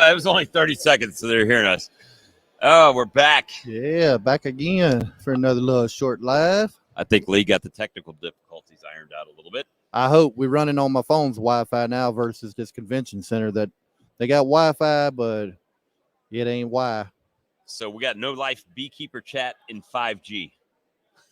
It was only 30 seconds, so they're hearing us. Oh, we're back. Yeah, back again for another little short live. I think Lee got the technical difficulties ironed out a little bit. I hope we're running on my phone's Wi-Fi now versus this convention center that they got Wi-Fi, but it ain't Wi. So we got no life beekeeper chat in 5G.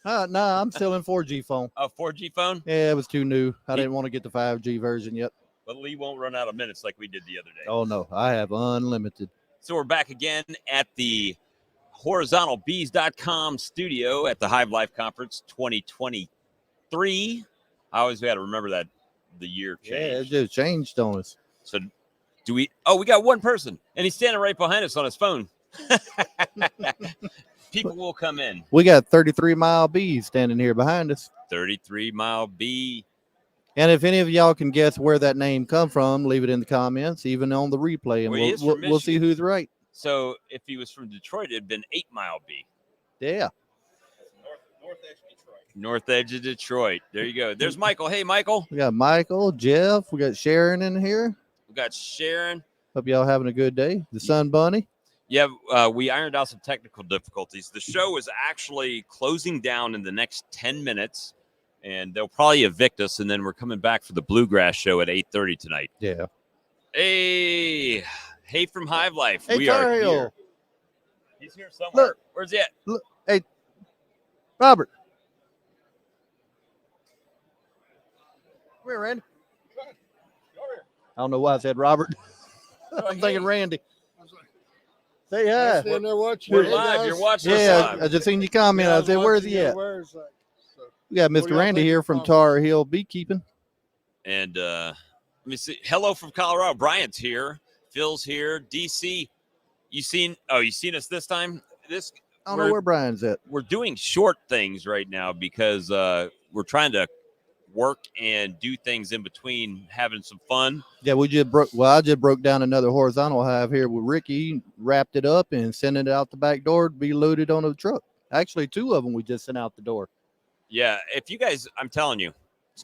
Nah, I'm still in 4G phone. A 4G phone? Yeah, it was too new. I didn't want to get the 5G version yet. But Lee won't run out of minutes like we did the other day. Oh, no. I have unlimited. So we're back again at the horizontalbees.com studio at the Hive Life Conference 2023. I always got to remember that the year changed. Yeah, it just changed on us. So do we? Oh, we got one person, and he's standing right behind us on his phone. People will come in. We got 33 Mile Bees standing here behind us. 33 Mile Bee. And if any of y'all can guess where that name come from, leave it in the comments, even on the replay, and we'll see who's right. So if he was from Detroit, it'd been 8 Mile Bee. Yeah. North edge of Detroit. North edge of Detroit. There you go. There's Michael. Hey, Michael. We got Michael, Jeff. We got Sharon in here. We got Sharon. Hope y'all having a good day. The Sun Bunny. Yeah, we ironed out some technical difficulties. The show is actually closing down in the next 10 minutes, and they'll probably evict us, and then we're coming back for the Bluegrass show at 8:30 tonight. Yeah. Hey from Hive Life. Hey, we are here. He's here somewhere. Look. Where's he at? Look. Hey, Robert. Come here, Randy. I don't know why I said Robert. I'm thinking Randy. Say hi. Stand there watching. We're live. You're watching us Yeah, live. I just seen your comment. I said, where's he at? We got Mr. Randy here from Tar Heel Beekeeping. And let me see. Hello from Colorado. Bryant's here. Phil's here. DC. You seen us this time? I don't know where Brian's at. We're doing short things right now because we're trying to work and do things in between, having some fun. Yeah, I just broke down another horizontal hive here with Ricky, wrapped it up and sent it out the back door to be loaded on a truck. Actually, 2 of them we just sent out the door. Yeah, if you guys, I'm telling you,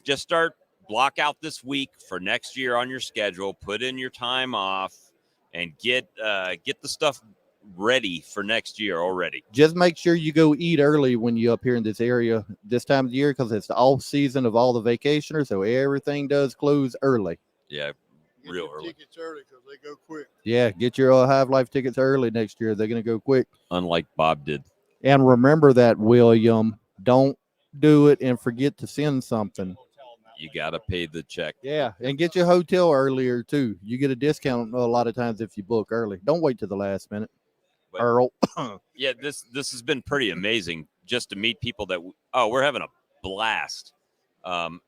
just block out this week for next year on your schedule, put in your time off, and get the stuff ready for next year already. Just make sure you go eat early when you're up here in this area this time of the year, because it's the off season of all the vacationers, so everything does close early. Yeah, real early. Tickets early because they go quick. Yeah, get your Hive Life tickets early next year. They're going to go quick. Unlike Bob did. And remember that, William, don't do it and forget to send something. You got to pay the check. Yeah, and get your hotel earlier, too. You get a discount a lot of times if you book early. Don't wait till the last minute. But, Earl. Yeah, this has been pretty amazing just to meet people that we're having a blast.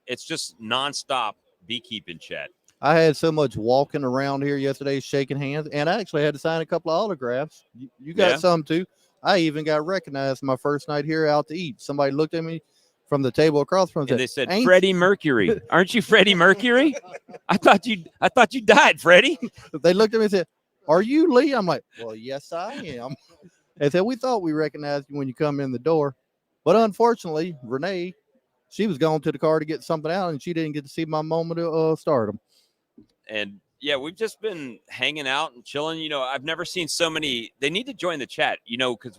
It's just nonstop beekeeping chat. I had so much walking around here yesterday, shaking hands, and I actually had to sign a couple of autographs. You got some too. I even got recognized my first night here out to eat. Somebody looked at me from the table across from and they said, "Freddie Mercury, aren't you Freddie Mercury? I thought you died, Freddie." They looked at me and said, "Are you Lee?" I'm like, "Well, yes, I am." They said, "We thought we recognized you when you come in the door." But unfortunately, Renee, she was going to the car to get something out, and she didn't get to see my moment of stardom. And, yeah, we've just been hanging out and chilling. You know, I've never seen so many. They need to join the chat, you know, because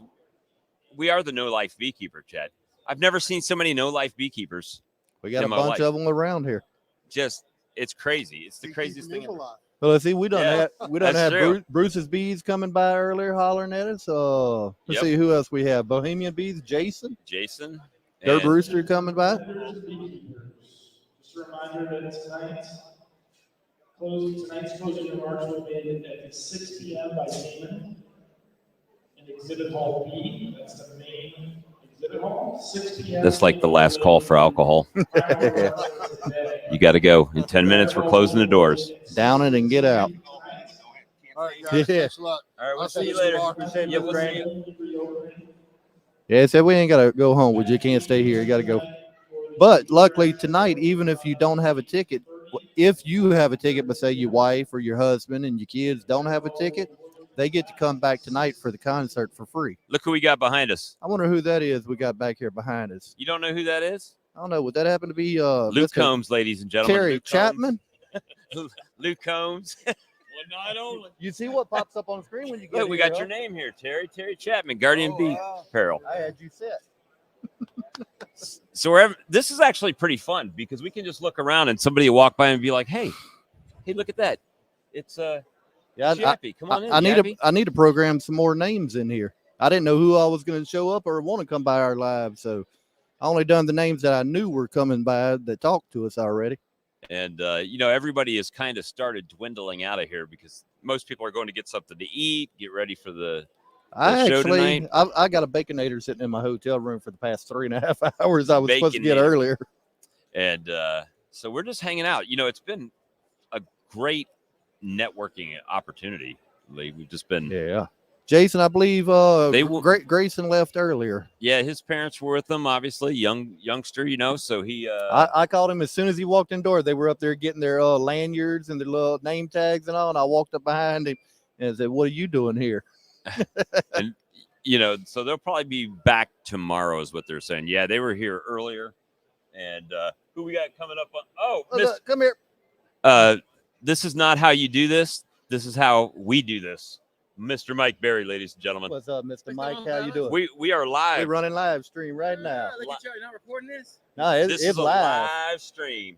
we are the No Life Beekeeper chat. I've never seen so many No Life Beekeepers. We got a bunch of them around here. Just, it's crazy. It's the craziest thing ever. Well, let's see. We done had Bruce's bees coming by earlier, hollering at us. Let's see who else we have. Bohemian Bees, Jason, Dirt Rooster coming by. Just a reminder that tonight's closing remarks will be at 6 p.m. by beeman in Exhibit Hall B. That's the main exhibit hall. 6 p.m. That's like the last call for alcohol. You got to go. In 10 minutes, we're closing the doors. Down it and get out. All right, guys. Yeah. Thanks a lot. All right, we'll see you later. Yeah, we'll see you. Yeah, it said we ain't got to go home. You can't stay here. You got to go. But luckily tonight, even if you don't have a ticket, if you have a ticket, but say your wife or your husband and your kids don't have a ticket, they get to come back tonight for the concert for free. Look who we got behind us. I wonder who that is we got back here behind us. You don't know who that is? I don't know. Would that happen to be Luke Combs, ladies and gentlemen. Terry Luke Chapman? Luke Combs. and not only. You see what pops up on the screen when you get Look, we here, got your huh? name here, Terry Chapman, Guardian Bee Apparel. I had you set. So this is actually pretty fun because we can just look around and somebody will walk by and be like, hey, look at that. It's Yeah, Yappy. Come on in, I Yappy. need to program some more names in here. I didn't know who I was going to show up or want to come by our live, so I only done the names that I knew were coming by that talked to us already. And everybody has kind of started dwindling out of here because most people are going to get something to eat, get ready for the show tonight. I got a Baconator sitting in my hotel room for the past 3.5 hours. I was supposed to get Baconator. earlier. And so we're just hanging out. It's been a great networking opportunity. We've just been. Yeah. Jason, I believe Grayson left earlier. Yeah, his parents were with him, obviously, youngster, so he I called him as soon as he walked in the door. They were up there getting their lanyards and their little name tags and all, and I walked up behind him and said, "What are you doing here?" And so they'll probably be back tomorrow is what they're saying. Yeah, they were here earlier. And who we got coming up on? Oh, Look, come here. This is not how you do this. This is how we do this. Mr. Mike Berry, ladies and gentlemen. What's up, Mr. Mike? How you doing? We are live. We're running live stream right now. Look at you. You're not recording this? No, This it's is a live. live stream.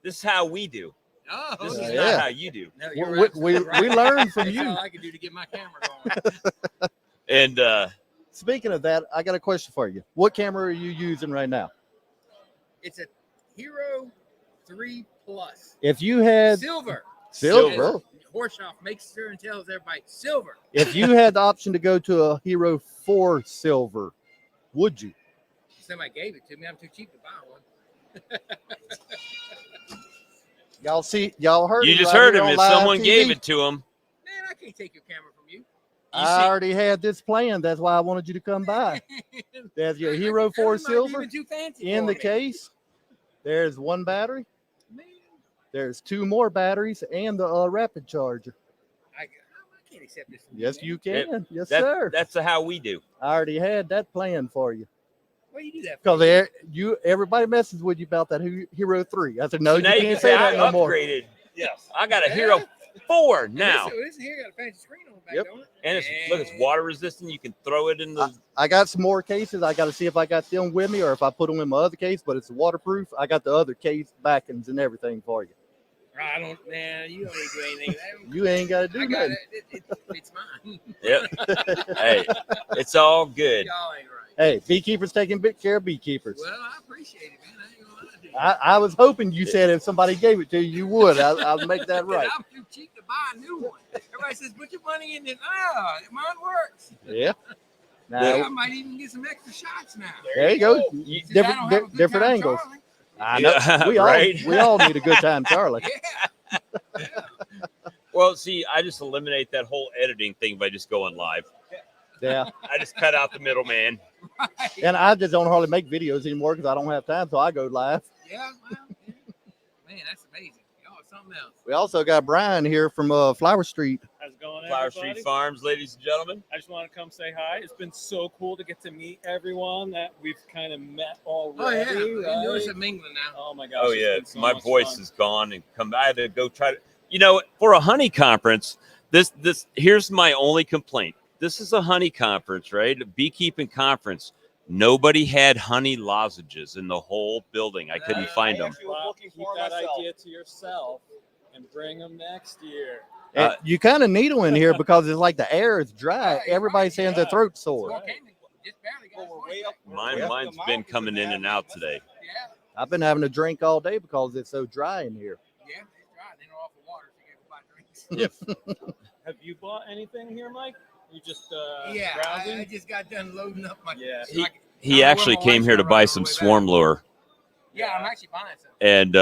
This is how we do. Oh, This okay. is Yeah. not how you do. No, you're We absolutely right. learned from That's you. all I can do to get my camera going. And Speaking of that, I got a question for you. What camera are you using right now? It's a Hero 3 Plus. If you had Silver. silver, Horseshoff makes sure and tells everybody silver. if you had the option to go to a Hero 4 Silver, would you? Somebody gave it to me. I'm too cheap to buy one. Y'all heard you it just right heard here him. on If live someone TV. gave it to him. Man, I can't take your camera from you. I already had this planned. That's why I wanted you to come by. There's your Hero 4 Everybody's Silver even too fancy in for the me. case. There's one battery. Man, There's 2 more batteries and the rapid charger. I can't accept this. From Yes, man. you can. Yes, That- sir. That's how we do. I already had that planned for you. Why you do that? For? Because everybody messes with you about that Hero 3. I said, no, So you now can't say that I no more. upgraded. Yes, I got a Yeah. Hero 4 now. This here got a fancy screen on the back, Yep. don't it? And it's water resistant. You can throw it in the. I got some more cases. I got to see if I got them with me or if I put them in my other case, but it's waterproof. I got the other case backings and everything for you. I don't, man. You don't need to do anything. You ain't got to do I got nothing. it. It's mine. Yep. Hey, it's all good. Y'all ain't right. Hey, beekeepers taking good care of beekeepers. Well, I appreciate it, man. I ain't gonna lie to you. I was hoping you said if somebody gave it to you, you would. I'll make that right. I'm too cheap to buy a new one. Everybody says, put your money in this. Mine works. Yeah. I Now, might even get some extra shots now. there you go. Since I don't have a good Different time, angles. Charlie. I know. Yeah, we right. we all need a good time, Charlie. Yeah. Well, see, I just eliminate that whole editing thing by just going live. Yeah. I just cut out the middleman. Right. And I just don't hardly make videos anymore because I don't have time, so I go live. Yeah, well, yeah. Man, that's amazing. Y'all are something else. We also got Brian here from Flower Street. How's it going, Flower everybody? Street Farms, ladies and gentlemen. I just want to come say hi. It's been so cool to get to meet everyone that we've kind of met already. Oh, yeah. right? You're some England now. Oh, my gosh. Oh it's yeah, been so my much voice fun. is gone and come. I had to go try to. For a honey conference, this here's my only complaint. This is a honey conference, right? A beekeeping conference. Nobody had honey lozenges in the whole building. I couldn't find them. Well, keep that idea to yourself and bring them next year. And you kind of need them in here because it's like the air is dry. Right, Everybody's saying their yeah. throat sore. Well, Cayman just barely got his voice back. Mine's been coming in and out today. Yeah, I've been having a drink all day because it's so dry in here. yeah, it's dry. They don't offer water, so you have to buy drinks. Have you bought anything here, Mike? You just Yeah, browsing? I just got done loading up my. Yeah. so I can- He I know actually where my came wife's here to gonna buy run some on the way swarm back. lure, Yeah, I'm actually buying some. and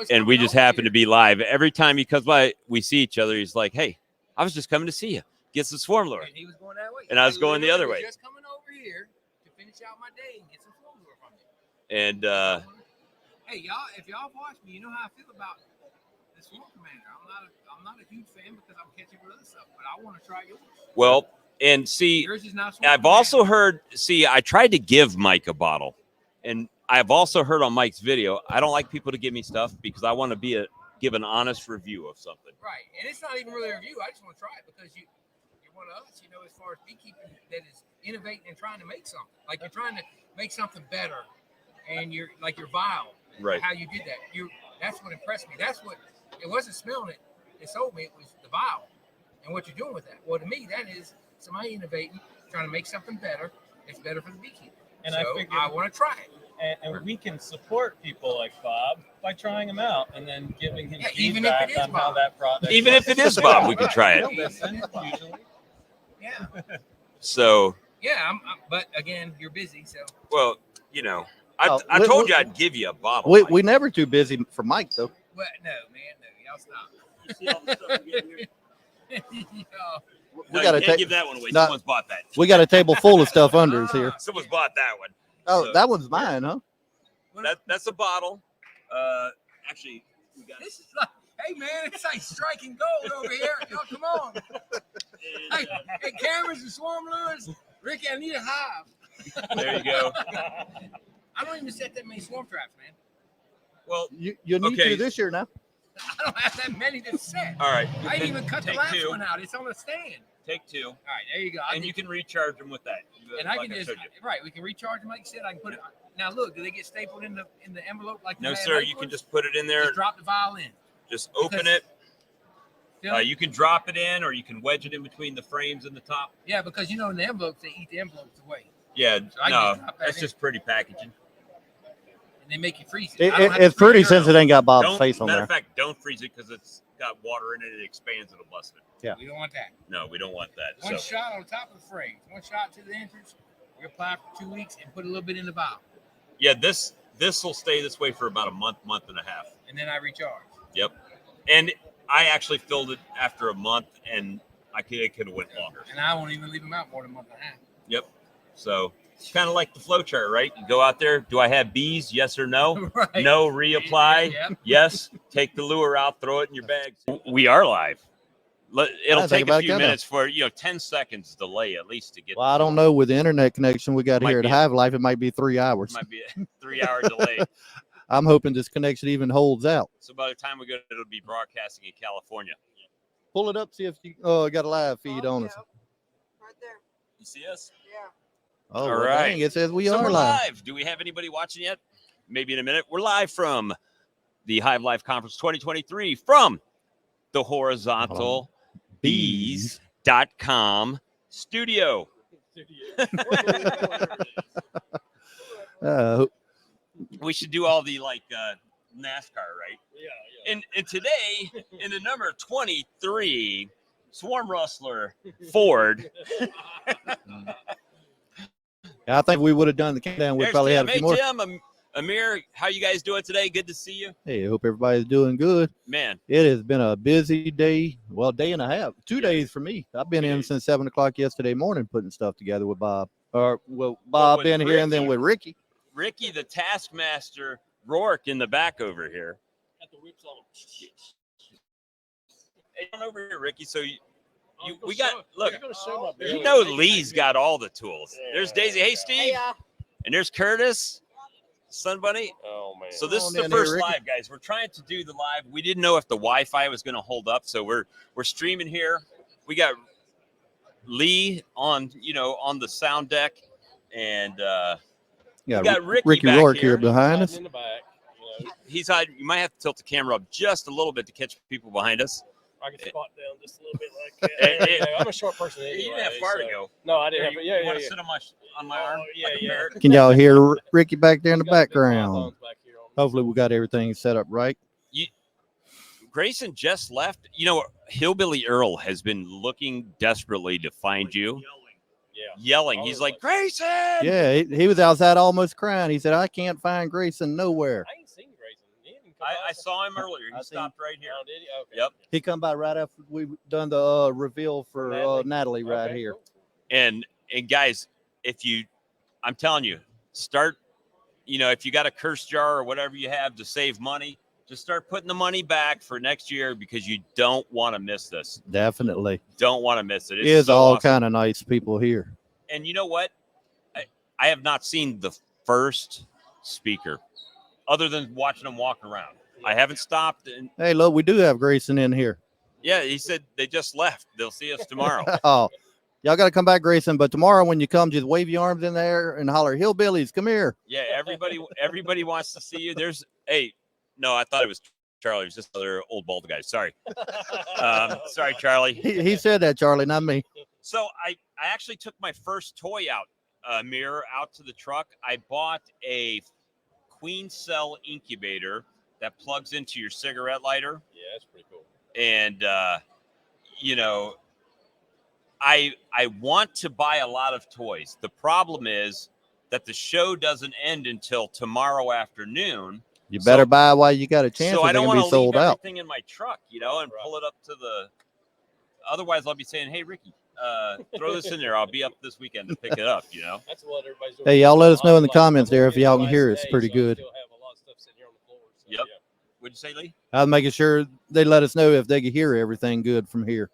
And we just happened to be live. Every time he comes by, we see each other. He's like, "Hey, I was just coming to see you. Get some swarm lure." And he was going that way. And I was He going the literally other was way. Just coming over here to finish out my day and get some swarm lure from you. And Hey, y'all, if y'all watch me, you know how I feel about the Swarm Commander. I'm not a huge fan because I'm catching with other stuff, but I want to try yours. well, and see, Yours is not Swarm I've also Commander. heard. See, I tried to give Mike a bottle, and I've also heard on Mike's video. I don't like people to give me stuff because I want to be give an honest review of something. Right, and it's not even really a review. I just want to try it because you're one of us, as far as beekeeping, that is innovating and trying to make something. Like you're trying to make something better, and you're vile. Right. How you did that. That's what impressed me. That's what it wasn't smelling it. It sold me. It was the vial, and what you're doing with that. Well, to me, that is somebody innovating, trying to make something better. It's better for the beekeeper. And so I want to try it. And we can support people like Bob by trying them out and then giving him even if feedback it is on how Bob. that product. Even if it is Bob, we can try it. He'll listen, usually. Yeah. So. Yeah, but again, you're busy, so. Well, I told you I'd give you a bottle. We never too busy for Mike though. Well, no, man, no, y'all stop. You see all the stuff we get here? We got to give that one away. Someone's bought that. We got a table full of stuff under us here. Someone's bought that one. Oh, So, that one's mine, huh? That's a bottle. Actually, we got. This is like, hey man, it's like striking gold over here. Y'all, come on. Hey, cameras and swarm lures. Ricky, I need a hive. There you go. I don't even set that many swarm traps, man. Well, you need to this year now. I don't have that many to set. All right. I didn't even cut the last two. one out. It's on a stand. Take two. All right, there you go. And you can recharge them with that. And I can just we can recharge them like you said. I can put it. Now look, do they get stapled in the envelope like? No, sir. You can just put it in there. Just drop the vial in. Just open it. You can drop it in, or you can wedge it in between the frames and the top. Yeah, because in the envelopes they eat the envelopes away. Yeah, so no, that's just pretty packaging. And they make you freeze it. It's pretty since it ain't got Bob's face on there. Matter of fact, don't freeze it because it's got water in it. It expands. It'll bust it. Yeah. We don't want that. No, we don't want that. One shot on top of the frame. One shot to the entrance. We apply for 2 weeks and put a little bit in the vial. Yeah, this will stay this way for about a month and a half. And then I recharge. Yep. And I actually filled it after a month, and it could have went longer. And I won't even leave them out more than a month and a half. Yep. So it's kind of like the flow chart, right? You go out there. Do I have bees? Yes or no? Right. No. Reapply. Yep. Yes. Take the lure out. Throw it in your bag. We are live. It'll take a few minutes for 10 seconds delay at least to get. Well, I don't know with the internet connection we got here at Hive Life. It might be 3 hours. It might be a 3-hour delay. I'm hoping this connection even holds out. So by the time we go, it'll be broadcasting in California. Pull it up, see if you got a live feed on us. Right there. You see us? Yeah. Oh, all well, right. Dang, it says we So are we're live. Do we have anybody watching yet? Maybe in a minute. We're live from the Hive Life Conference 2023 from the Horizontal Bees.com studio. We should do all the NASCAR, right? Yeah. And today, in the number 23, Swarm Rustler Ford. I think we would have done the countdown. We probably had a few more. Tim, Amir, how you guys doing today? Good to see you. Hey, I hope everybody's doing good. Man, it has been a busy day. Well, day and a half, 2 days for me. I've been in since 7 o'clock yesterday morning putting stuff together with Bob. Bob in here and then with Ricky. Ricky, the Taskmaster, Rourke in the back over here. At the whips on. Hey, come over here, Ricky. So look. Lee's got all the tools. Yeah. There's Daisy. Hey, Steve. Hey, and there's Curtis. Sun Bunny. Oh man. So this is the first live, guys. We're trying to do the live. We didn't know if the Wi-Fi was going to hold up, so we're streaming here. We got Lee on the sound deck, and we got Ricky back Rourke here behind us. In the back, He's hiding. You might have to tilt the camera up just a little bit to catch people behind us. I can squat down just a little bit like that. I'm a short person anyway. You didn't have far to go. No, I didn't have. You want to sit on my arm? Yeah. Can y'all hear Ricky back there in the background? Hopefully we got everything set up right. Grayson just left. Hillbilly Earl has been looking desperately to find you. Yelling. He's like, Grayson! Yeah, he was outside almost crying. He said, I can't find Grayson nowhere. I ain't seen Grayson. I saw him earlier. He stopped right here. Oh, did he? Okay. Yep. He come by right after we done the reveal for Natalie right here. Cool. And guys, I'm telling you, start, if you got a curse jar or whatever you have to save money, just start putting the money back for next year because you don't want to miss this. Definitely. Don't want to miss it. It's so all awesome. Kind of nice people here. And you know what? I have not seen the first speaker other than watching them walk around. I haven't stopped. And Hey, look, we do have Grayson in here. yeah, he said they just left. They'll see us tomorrow. Oh, y'all got to come back, Grayson. But tomorrow when you come, just wave your arms in the air and holler, "Hillbillies, come here." Yeah, everybody wants to see you. No, I thought it was Charlie. It was just another old bald guy. Sorry. Sorry, Charlie. He said that, Charlie, not me. So I actually took my first toy mirror out to the truck. I bought a queen cell incubator that plugs into your cigarette lighter. Yeah, that's pretty cool. And, I want to buy a lot of toys. The problem is that the show doesn't end until tomorrow afternoon. You better buy while you got a chance. So or I don't they're want gonna to be leave sold out. everything in my truck, and pull it up to the. Otherwise, I'll be saying, "Hey, Ricky, throw this in there. I'll be up this weekend to pick it up." That's what everybody's doing. Hey, y'all let us know in the comments there if y'all can hear us pretty good. Yep. What'd you say, Lee? I was making sure they let us know if they could hear everything good from here.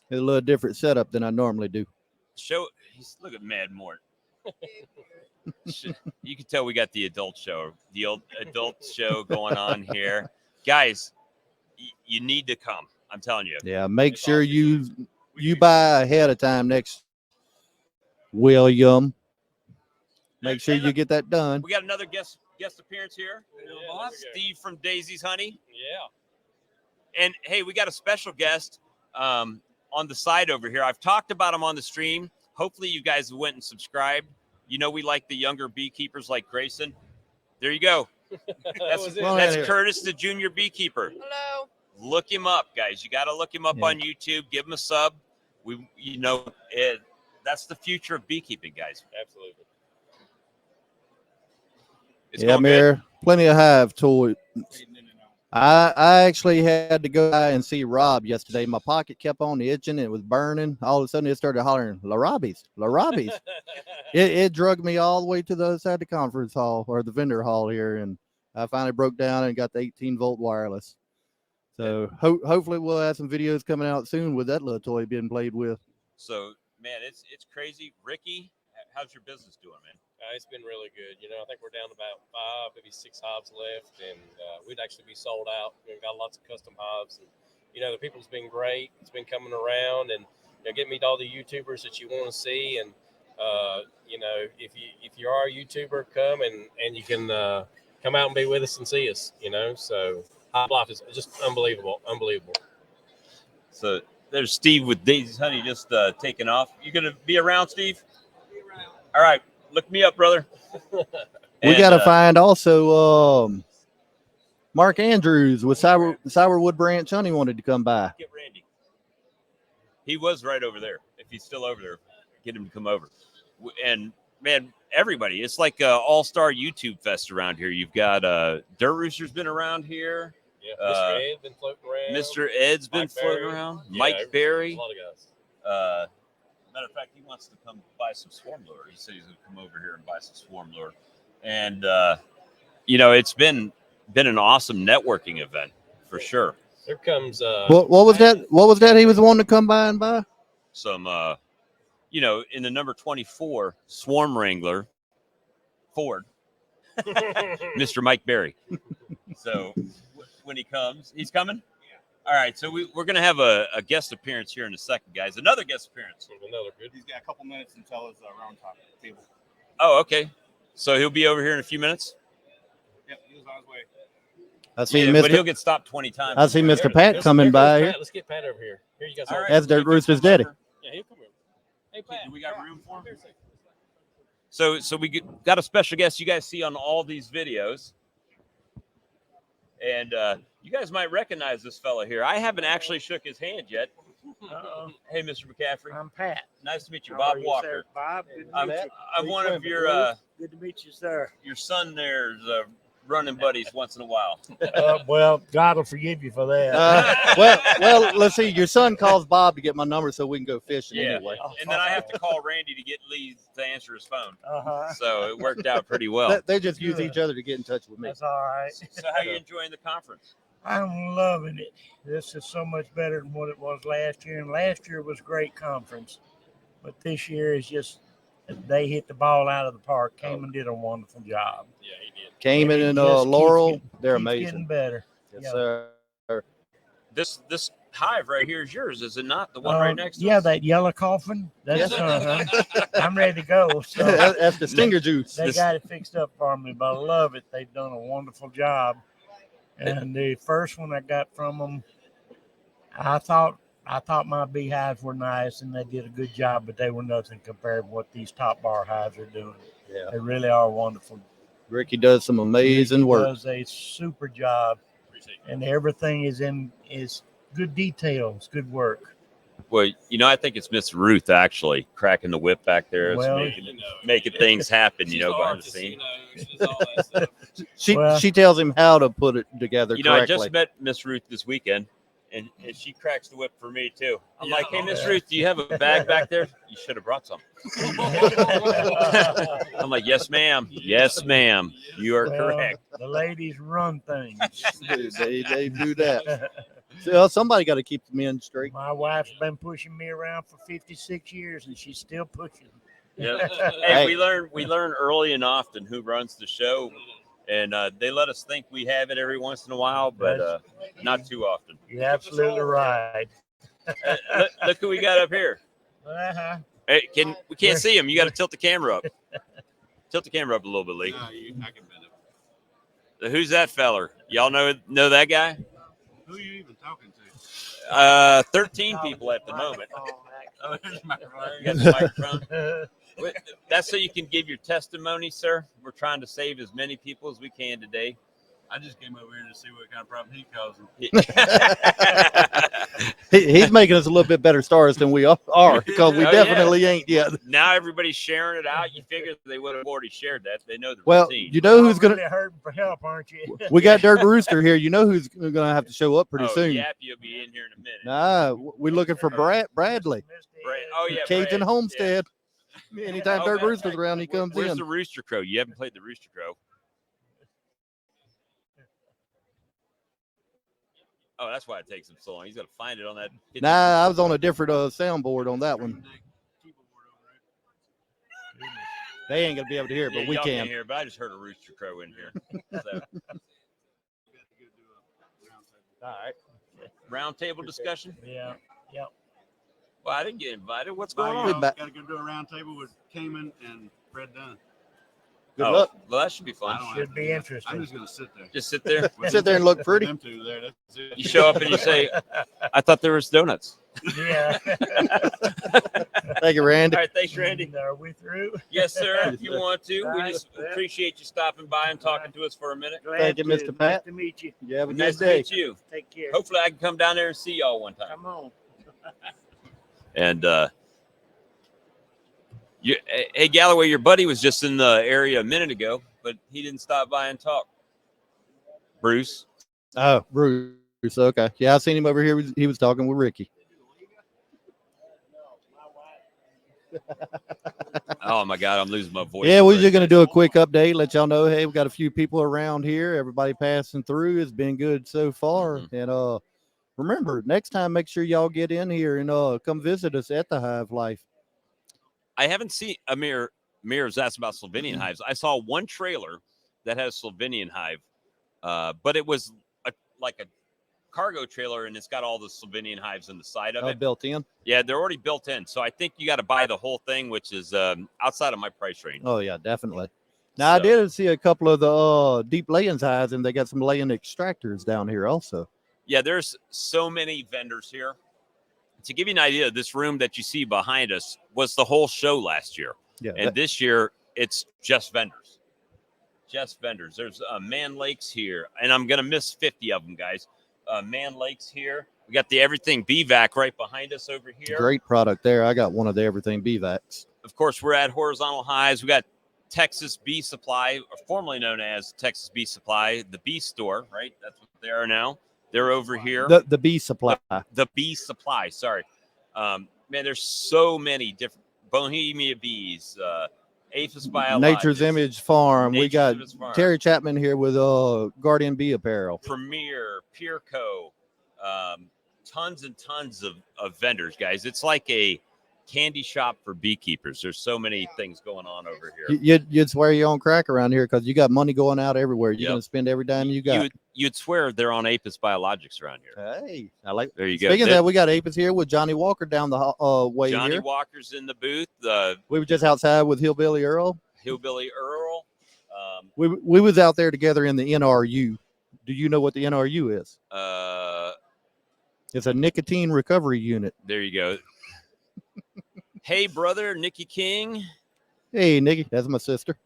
It's a little different setup than I normally do. Look at Mad Mort. You can tell we got the adult show going on here. Guys, you need to come. I'm telling you. Yeah, make sure you buy ahead of time next, William. Make sure you get that done. We got another guest appearance here. Yeah, Steve from Daisy's Honey. Yeah. And hey, we got a special guest on the side over here. I've talked about him on the stream. Hopefully you guys went and subscribed. We like the younger beekeepers like Grayson. There you go. That's Curtis, the junior beekeeper. Hello. Look him up, guys. You got to look him up on YouTube. Give him a sub. That's the future of beekeeping, guys. Absolutely. It's Yeah, going Mayor, good. plenty of hive toys. I actually had to go by and see Rob yesterday. My pocket kept on itching. It was burning. All of a sudden, it started hollering, "La Robbie's, La Robbie's." It drugged me all the way to the other side of the conference hall or the vendor hall here, and I finally broke down and got the 18-volt wireless. So hopefully we'll have some videos coming out soon with that little toy being played with. So, man, it's crazy. Ricky, how's your business doing, man? It's been really good. I think we're down to about 5, maybe 6 hives left, and we'd actually be sold out. We've got lots of custom hives, and the people's been great. It's been coming around, and getting me to all the YouTubers that you want to see, and if you are a YouTuber, come and you can come out and be with us and see us. So hive life is just unbelievable. So there's Steve with Daisy's Honey just taking off. You gonna be around, Steve? All right. Look me up, brother. We got to find also Mark Andrews with Sourwood Branch Honey wanted to come by. Get Randy. He was right over there. If he's still over there, get him to come over. And, man, everybody. It's like an all-star YouTube fest around here. You've got Dirt Rooster's been around here. Yeah, Mr. Ed's been floating around. Mr. Ed's been floating around. Yeah, Mike Berry. A lot of guys. Matter of fact, he wants to come buy some swarm lure. He said he's going to come over here and buy some swarm lure. And, it's been an awesome networking event for sure. Here comes. What was that? What was that he was wanting to come by and buy? Some, in the number 24 Swarm Wrangler Ford, Mr. Mike Berry. So when he comes, he's coming? All right, so we're going to have a guest appearance here in a second, guys. Another guest appearance. Another good. He's got a couple minutes until his round top table. Oh, okay. So he'll be over here in a few minutes? Yep, he was on his way. I see but he'll get stopped 20 times. I see Mr. Pat coming by here. Let's get Pat over here. Here you guys. All right, That's Dirt Rooster's daddy. Yeah, he'll come over. Hey, Pat. Do we got room for him? So we got a special guest you guys see on all these videos. And you guys might recognize this fella here. I haven't actually shook his hand yet. Hey, Mr. McCaffery. I'm Pat. Nice to meet you. How Bob are you, Walker. sir? Bob, good to I'm meet you. one of your Good to meet you, sir. your son there's running buddies once in a while. Well, God will forgive you for that. Well, let's see. Your son calls Bob to get my number so we can go fishing anyway. And then I have to call Randy to get Lee to answer his phone. Uh-huh. So it worked out pretty well. They just use each other to get in touch with me. That's all right. So how you enjoying the conference? I'm loving it. This is so much better than what it was last year. And last year was a great conference. But this year is just they hit the ball out of the park. Cayman did a wonderful job. Yeah, he did. Cayman it and just Laurel, keeps they're getting amazing. better. Yes, Yeah. sir. This hive right here is yours, is it not? The one right next to Yeah, us? that yellow coffin. That's I'm ready to go. So That's the stinger juice. they got it fixed up for me, but I love it. They've done a wonderful job. And the first one I got from them, I thought my beehives were nice and they did a good job, but they were nothing compared to what these top bar hives are doing. Yeah. They really are wonderful. Ricky does some amazing Ricky work. does a super job, and everything is good details, good work. Well, I think it's Miss Ruth actually cracking the whip back there, Well, making things happen, She's behind the artist, scenes. she's all that stuff. She tells him how to put it together I correctly. just met Miss Ruth this weekend, and she cracks the whip for me too. I'm Yeah, like, hey, oh, Miss yeah. Ruth, do you have a bag back there? You should have brought some. I'm like, yes, ma'am. Yes, ma'am. You are Well, correct. The ladies run things. they do that. So somebody got to keep the men straight. My wife's been pushing me around for 56 years, and she's still pushing. Yeah. Hey, we learn early and often who runs the show, and they let us think we have it every once in a while, but not too often. You're absolutely right. Look who we got up here. Uh-huh. Hey, we can't see him. You got to tilt the camera up. Tilt the camera up a little bit, Lee. I can bend it. Who's that feller? Y'all know that guy? Who are you even talking to? 13 people at the moment. Oh, there's my You got the microphone. That's so you can give your testimony, sir. We're trying to save as many people as we can today. I just came over here to see what kind of problem he causing. He's making us a little bit better stars than we are, because we Oh, definitely ain't yet. Now everybody's sharing it out. You figure they would have already shared that. They know the Well, routine. you know who's Y'all gonna. really hurting for help, aren't you? We got Dirk Rooster here. You know who's gonna have to show up pretty soon. Yappy will be in here in a minute. Nah, we're looking for Bradley, Yeah, Cajun Brad. Homestead. Anytime Oh, Dirk man. Rooster's around, he comes Where's in. the Rooster Crow? You haven't played the Rooster Crow. Oh, that's why it takes him so long. He's got to find it on that. Nah, I was on a different soundboard on that one. They ain't gonna be able to hear it, but we y'all can. can't hear it, but I just heard a Rooster Crow in here. So, All right. round table discussion. Yeah. Yep. Well, I didn't get invited. What's going on? on? Back. Got to go do a round table with Cayman and Fred Dunn. Good luck. Well, that should be I fun. don't have Should to be do that. interesting. I'm just going to sit there. Just sit there. Sit there and look pretty. Them two there. That's it. You show up and you say, "I thought there was donuts." Yeah. Thank you, Randy. All right, thanks, Randy. Are we through? Yes, sir. If you want to, we Nice. just appreciate you stopping by and talking to us for a minute. Glad you, to. Mr. Pat. Nice to meet you. You have a Nice good to day. meet you. Take care. Hopefully, I can come down there and see y'all one time. Come on. And hey, Galloway, your buddy was just in the area a minute ago, but he didn't stop by and talk. Bruce. Oh, Bruce. Okay. Yeah, I seen him over here. He was talking with Ricky. Oh my God, I'm losing my voice. Yeah, we're just gonna do a quick update, let y'all know, hey, we got a few people around here. Everybody passing through. It's been good so far. And remember, next time, make sure y'all get in here and come visit us at the Hive Life. I haven't seen Amir was asked about Slovenian hives. I saw one trailer that has Slovenian hive, but it was like a cargo trailer, and it's got all the Slovenian hives in the side of it. Built in. Yeah, they're already built in. So I think you got to buy the whole thing, which is outside of my price range. Oh yeah, definitely. Now I did see a couple of the deep laying hives, and they got some laying extractors down here also. Yeah, there's so many vendors here. To give you an idea, this room that you see behind us was the whole show last year. Yeah. And this year, it's just vendors. Just vendors. There's Man Lakes here, and I'm going to miss 50 of them, guys. Man Lakes here. We got the Everything BVAC right behind us over here. Great product there. I got one of the Everything BVACs. Of course, we're at Horizontal Hives. We got Texas Bee Supply, or formerly known as Texas Bee Supply, the bee store, right? That's what they are now. They're over here. The bee supply. The bee supply. Sorry, man. There's so many different Bohemia bees, Aphis biologix, Nature's Image Farm. We Nature's got Image Farm. Terry Chapman here with Guardian Bee Apparel. Premier, Peerco, tons and tons of vendors, guys. It's like a candy shop for beekeepers. There's so many things going on over here. You'd swear you're on crack around here because you got money going out everywhere. You're Yep. gonna spend every dime you got. You'd swear they're on Apis Biologix around here. Hey, I like. There you go. Speaking of that, we got Apis here with Johnny Walker down the way Johnny here. Walker's in the booth. We were just outside with Hillbilly Earl. Hillbilly Earl. We was out there together in the NRU. Do you know what the NRU is? It's a nicotine recovery unit. There you go. Hey, brother, Nikki King. Hey, Nikki, that's my sister.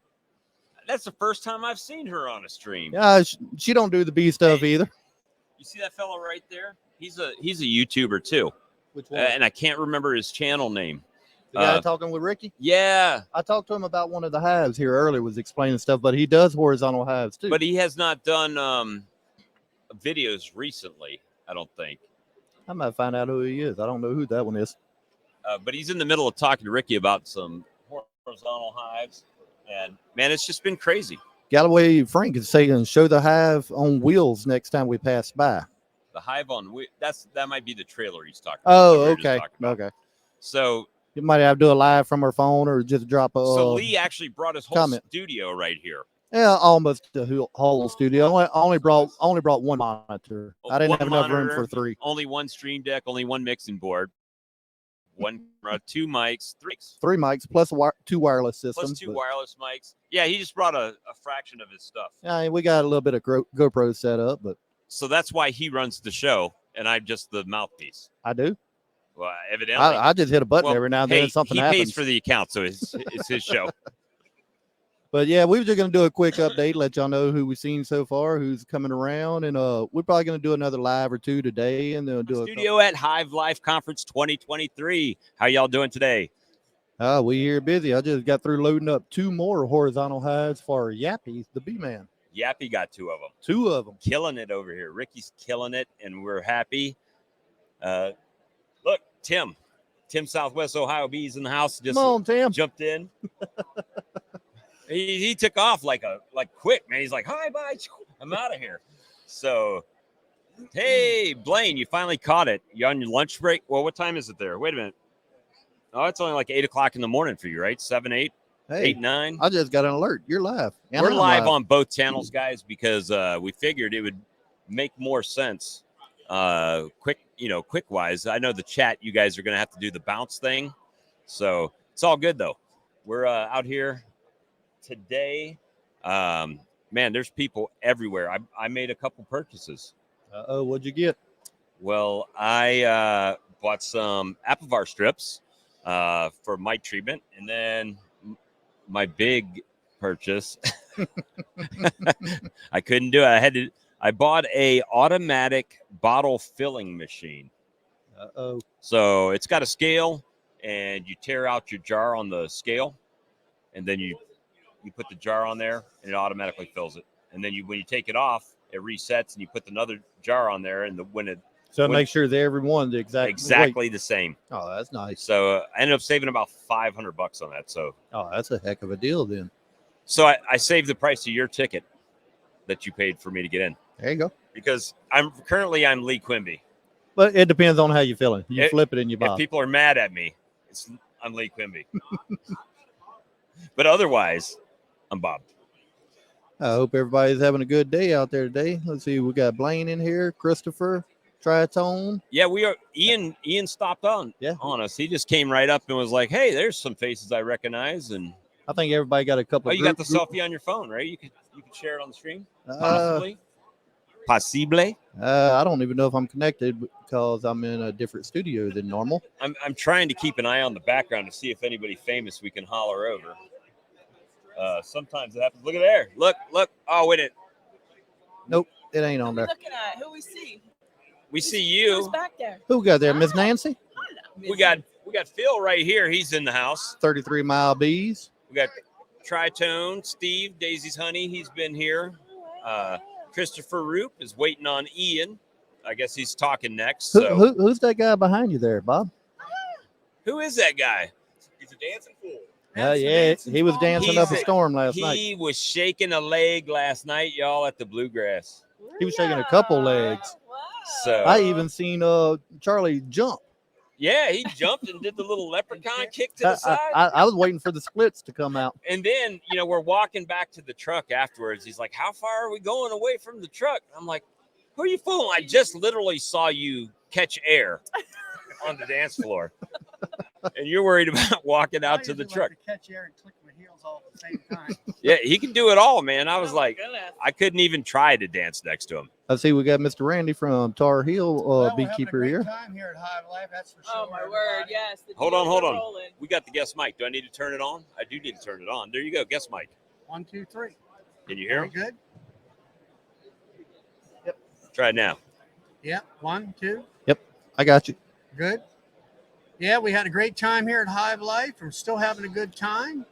That's the first time I've seen her on a stream. Yeah, she don't do the bee stuff either. You see that fellow right there? He's a YouTuber too. Which one? And I can't remember his channel name. The guy talking with Ricky? Yeah. I talked to him about one of the hives here earlier, was explaining stuff, but he does horizontal hives too. But he has not done videos recently, I don't think. I might find out who he is. I don't know who that one is. But he's in the middle of talking to Ricky about some horizontal hives. And, man, it's just been crazy. Galloway Frank is saying, show the hive on wheels next time we pass by. The hive on that might be the trailer he's talking about. Oh, okay. Okay. So you might have to do a live from her phone or just drop a. So Lee actually brought his whole comment. studio right here. Yeah, almost the whole studio. I only brought one monitor. I didn't have enough room for three. Only one stream deck, only one mixing board, one camera, two mics, three mics plus two wireless systems. Plus two wireless mics. Yeah, he just brought a fraction of his stuff. Yeah, we got a little bit of GoPro set up, but so that's why he runs the show, and I'm just the mouthpiece. I do. Well, evidently, I just hit a button every now and then. And something happens. He pays for the account, so it's his show. But yeah, we were just gonna do a quick update, let y'all know who we've seen so far, who's coming around, and we're probably gonna do another live or two today, and then do a studio at Hive Life Conference 2023. How y'all doing today? We here busy. I just got through loading up 2 more horizontal hives for Yappy, the beeman. Yappy got 2 of them. 2 of them. Killing it over here. Ricky's killing it, and we're happy. Look, Tim Southwest Ohio Bees in the house. Just come on, Tim. Jumped in. He took off like quick, man. He's like, hi, bye. I'm out of here. So, hey, Blaine, you finally caught it. You on your lunch break? Well, what time is it there? Wait a minute. Oh, it's only like 8 o'clock in the morning for you, right? 7, 8, hey, 8, 9. I just got an alert. You're live. We're live on both channels, guys, because we figured it would make more sense. Quick wise. I know the chat, you guys are going to have to do the bounce thing. So it's all good, though. We're out here today. Man, there's people everywhere. I made a couple purchases. What'd you get? Well, I bought some Apivar strips for mite treatment, and then my big purchase I couldn't do it. I bought a automatic bottle filling machine. So it's got a scale, and you tear out your jar on the scale, and then you put the jar on there, and it automatically fills it. And then when you take it off, it resets, and you put another jar on there, and make sure that everyone's exactly the same. Oh, that's nice. So I ended up saving about $500 on that. So that's a heck of a deal then. So I saved the price of your ticket that you paid for me to get in. There you go. Because I'm Lee Quimby. But it depends on how you're feeling. You flip it and you buy. If people are mad at me, I'm Lee Quimby. But otherwise, I'm Bob. I hope everybody's having a good day out there today. Let's see, we got Blaine in here, Christopher, Tritone. Yeah, we are. Ian stopped on us. He just came right up and was like, "Hey, there's some faces I recognize." And I think everybody got a couple. Oh, you got the selfie on your phone, right? You could share it on the stream. Possibly. I don't even know if I'm connected because I'm in a different studio than normal. I'm trying to keep an eye on the background to see if anybody famous we can holler over. Sometimes it happens. Look at there. Look. Oh, wait. Nope, it ain't on there. Looking at who we see. We see you. Who's back there? Who got there, Miss Nancy? We got Phil right here. He's in the house. 33 Mile Bees. We got Tritone, Steve, Daisy's Honey. He's been here. Christopher Roop is waiting on Ian. I guess he's talking next. So. Who's that guy behind you there, Bob? Who is that guy? He's a dancing fool. Yeah, he was dancing up a storm last night. He was shaking a leg last night, y'all, at the Bluegrass. He was shaking a couple legs. So I even seen Charlie jump. Yeah, he jumped and did the little leprechaun kick to the side. I was waiting for the splits to come out. And then, we're walking back to the truck afterwards. He's like, how far are we going away from the truck? I'm like, who are you fooling? I just literally saw you catch air on the dance floor. And you're worried about walking out to the truck. To catch air and click my heels all at the same time. Yeah, he can do it all, man. I was like, I couldn't even try to dance next to him. I see we got Mr. Randy from Tar Heel Well, Beekeeper we're having a here. great time here at Hive Life, that's for sure. Oh my word, yes. The Hold on, deals hold are on. rolling. We got the guest mic. Do I need to turn it on? I do need to turn it on. There you go, guest mic. 1, 2, 3. Can you hear Very him? good. Try it now. Yeah, 1, 2. I got you. Good. Yeah, we had a great time here at Hive Life. We're still having a good time.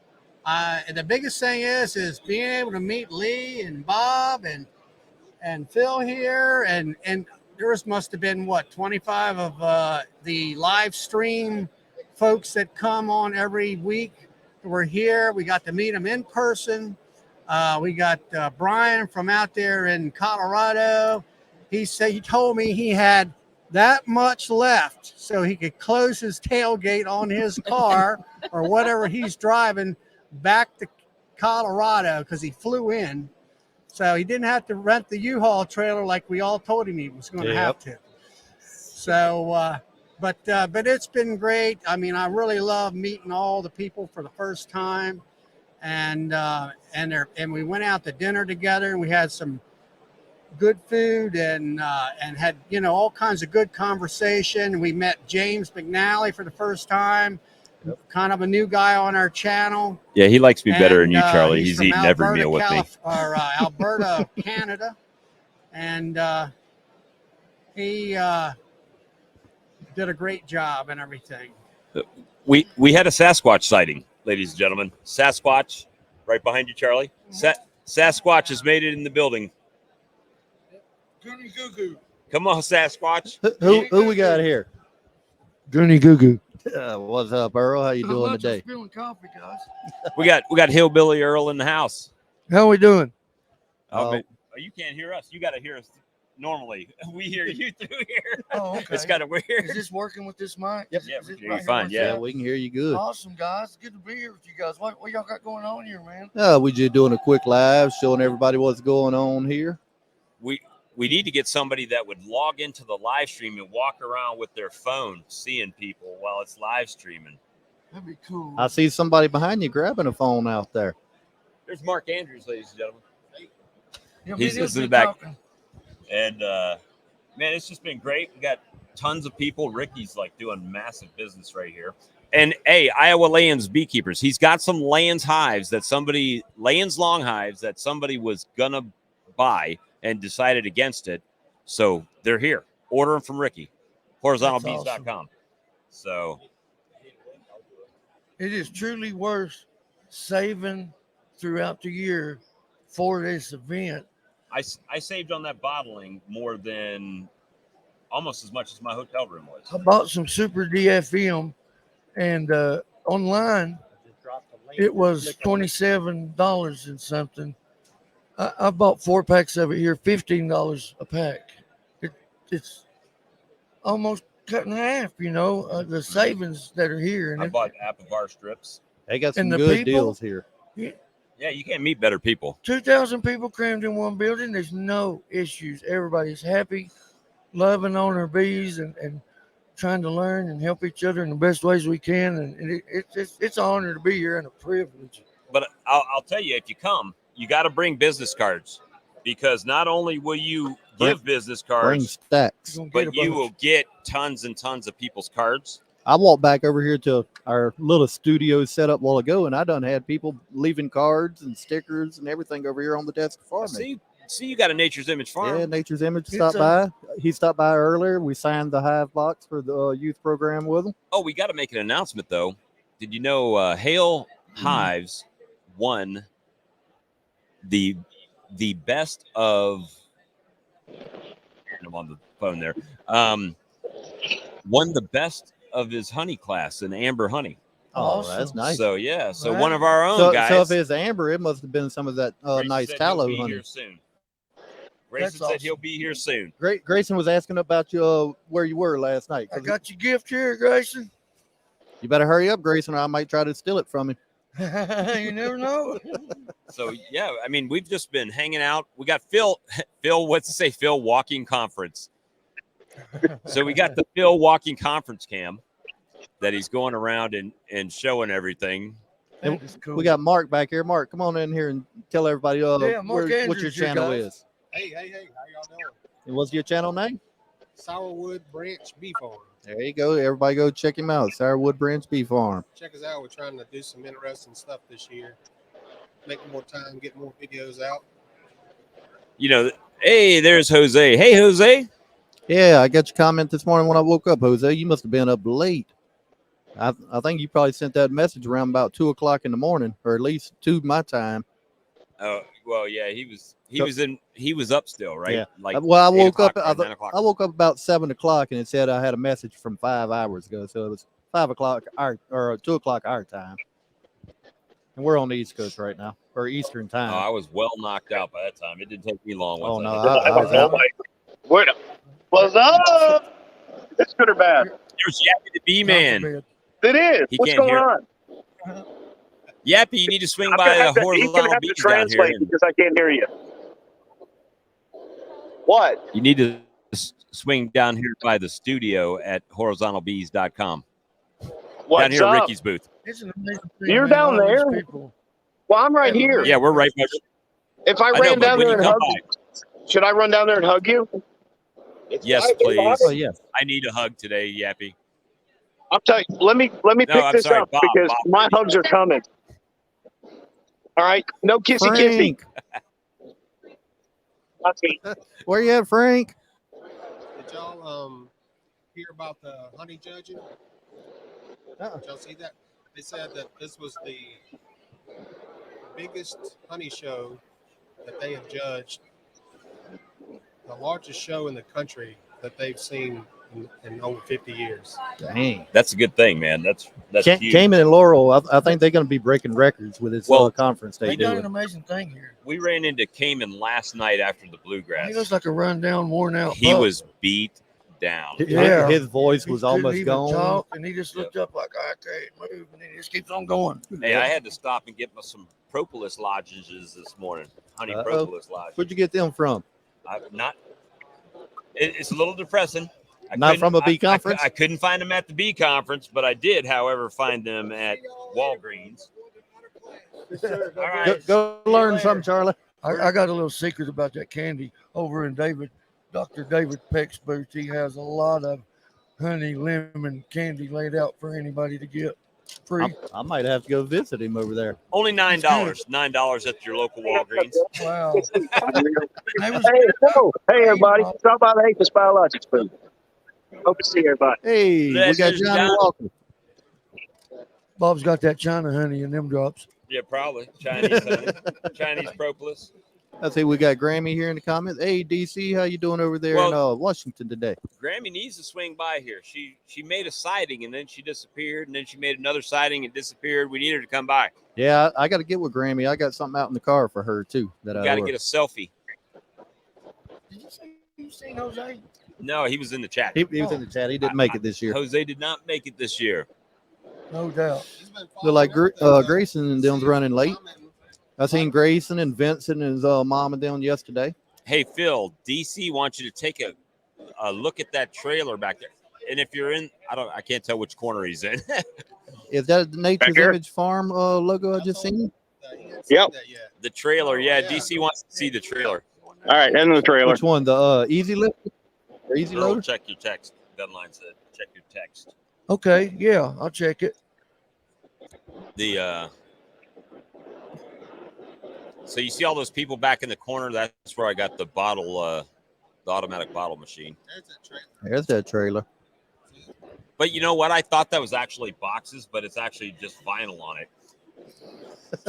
And the biggest thing is being able to meet Lee and Bob and Phil here, and yours must have been 25 of the live stream folks that come on every week. We're here. We got to meet them in person. We got Brian from out there in Colorado. He told me he had that much left so he could close his tailgate on his car or whatever he's driving back to Colorado because he flew in. So he didn't have to rent the U-Haul trailer like we all told him he was going to have to. So, but it's been great. I mean, I really love meeting all the people for the first time. And we went out to dinner together and we had some good food and had all kinds of good conversation. We met James McNally for the first time, kind of a new guy on our channel. Yeah, he likes me better than you, Charlie. He's from eating every Alberta, meal with me. Alberta, Canada, and he did a great job and everything. We had a Sasquatch sighting, ladies and gentlemen. Sasquatch, right behind you, Charlie. Sasquatch has made it in the building. Goony Goo Goo. Come on, Sasquatch. Who we got here? Goony Goo Goo. What's up, Earl? How you doing today? Spilling coffee, guys. We got Hillbilly Earl in the house. How we doing? Oh, you can't hear us. You got to hear us normally. We hear you through here. Oh, okay. It's kind of weird. Is this working with this mic? Yep. Yeah, Is we it can hear right you here fine. with Yeah. that? We can hear you good. Awesome, guys. Good to be here with you guys. What y'all got going on here, man? We just doing a quick live showing everybody what's going on here. We need to get somebody that would log into the live stream and walk around with their phone, seeing people while it's live streaming. That'd be cool. I see somebody behind you grabbing a phone out there. There's Mark Andrews, ladies and gentlemen. Yeah, He's videos in the be back. talking. And man, it's just been great. We got tons of people. Ricky's like doing massive business right here. And hey, Iowa Lands Beekeepers. He's got some Lands hives Lands long hives that somebody was gonna buy and decided against it. So they're here. Order them from Ricky. Horizontalbees.com. Awesome. So It is truly worth saving throughout the year for this event. I saved on that bottling more than almost as much as my hotel room was. I bought some Super DFM, and online it was $27 and something. I bought 4 packs of it here, $15 a pack. It's almost cut in half, the savings that are here. And I bought Apivar strips. They got some And the good people- deals here. Yeah, you can't meet better people. 2,000 people crammed in one building. There's no issues. Everybody's happy, loving on their bees, and trying to learn and help each other in the best ways we can. And it's an honor to be here and a privilege. But I'll tell you, if you come, you got to bring business cards, because not only will you give business Bring cards, stacks. You're gonna but get a you bunch. will get tons and tons of people's cards. I walked back over here to our little studio set up a while ago, and I done had people leaving cards and stickers and everything over here on the desk for me. See, you got a Nature's Image farm. Yeah, Nature's Image It's stopped by. He stopped by earlier. We signed the hive box for the youth program with him. Oh, we got to make an announcement though. Did you know Hale Hives won the best of? I'm on the phone there. Won the best of his honey class in amber honey. Oh, Awesome. that's nice. So yeah, so Right. one of our own So guys. if it's amber, it must have been some of that Grace nice said tallow he'll be honey. here soon. Grayson That's said awesome. he'll be here soon. Grayson was asking about you where you were last night. I got your gift here, Grayson. You better hurry up, Grayson, or I might try to steal it from him. You never know. So yeah, I mean, we've just been hanging out. We got Phil. Phil, what's to say? Phil walking conference. So we got the Phil walking conference cam that he's going around and showing everything. And That is cool. we got Mark back here. Mark, come on in here and tell everybody Yeah, Mark what your Andrews here, channel guys. is. Hey, how y'all doing? And what's your channel name? Sourwood Branch Bee Farm. There you go. Everybody go check him out. Sourwood Branch Bee Farm. Check us out. We're trying to do some interesting stuff this year. Make more time, get more videos out. You know, hey, there's Jose. Hey, Jose. Yeah, I got your comment this morning when I woke up, Jose. You must have been up late. I think you probably sent that message around about 2 o'clock in the morning, or at least 2 my time. Oh, well, yeah, he was up still, right? Yeah. Like, Well, I 8 woke up. o'clock or 9 o'clock. I woke up about 7 o'clock, and it said I had a message from 5 hours ago, so it was 5 o'clock or 2 o'clock our time. And we're on the East Coast right now, or Eastern Oh, time. I was well knocked out by that time. It didn't take me long. Oh Once no, I I was out. Wait, what's up? It's good or bad? There's Yappy the Beeman. It is. He What's can't going hear. on? Yappy, you need to swing I'm by gonna the have to, he's horizontal gonna have to bees down here. translate because I can't hear you. What? You need to swing down here by the studio at horizontalbees.com. What's down here up? at Ricky's booth. It's an amazing thing, You're man, down all these there? people. Well, I'm right here. Yeah, we're right by. If I I know, ran but down when there you and come hugged, should I run down there and hug you? Yes, please. Oh yes. I need a hug today, Yappy. I'll tell you. Let me No, pick I'm this sorry, up Bob, because Bob, my maybe. hugs are coming. All right, no kissy kissy. Frank, where you at, Frank? Did y'all hear about the honey judging? Did y'all see that? They said that this was the biggest honey show that they have judged, the largest show in the country that they've seen in over 50 years. Dang. That's a good thing, man. That's huge. Cayman and Laurel, I think they're going to be breaking records with this conference they They done an do. amazing thing here. We ran into Cayman last night after the bluegrass. He looks like a rundown, worn out. He pup. was beat down. Yeah. His voice He was couldn't almost even gone. talk, and he just looked up like, I can't move, and he just keeps on going. Hey, I had to stop and get some propolis lozenges this morning. Honey propolis lozenges. Where'd you get them from? It's a little depressing. Not from a bee conference? I couldn't find them at the bee conference, but I did, however, find them at Walgreens. All right. Go learn something, Charlie. I got a little secret about that candy over in Dr. David Peck's booth. He has a lot of honey lemon candy laid out for anybody to get free. I might have to go visit him over there. Only $9. $9 at your local Walgreens. Wow. Hey, everybody. Stop by the Apis Biologix booth. Hope to see everybody. Hey, we got There's Johnny John. Walker. Bob's got that China honey in them drops. Yeah, probably. Chinese honey. Chinese propolis. I see we got Grammy here in the comments. Hey, DC, how you doing over there in Washington today? Grammy needs to swing by here. She made a sighting and then she disappeared, and then she made another sighting and disappeared. We need her to come by. Yeah, I got to get with Grammy. I got something out in the car for her too. That I Got to get a selfie. Did you say you seen Jose? No, he was in the chat. He was in the chat. He didn't make it this year. Jose did not make it this year. No doubt. Look like Grayson and them's running late. I seen Grayson and Vincent and his mom and them yesterday. Hey, Phil, DC wants you to take a look at that trailer back there. And if you're in, I can't tell which corner he's in. Is that the Nature's Image Farm logo I just seen? Yep. The trailer, yeah. DC wants to see the trailer. All right, end of the trailer. Which one? The Easy Lift? Or Easy Earl, Loader? check your text. Gunline said, check your text. Okay, yeah, I'll check it. So you see all those people back in the corner? That's where I got the bottle, the automatic bottle machine. There's that trailer. But you know what? I thought that was actually boxes, but it's actually just vinyl on it.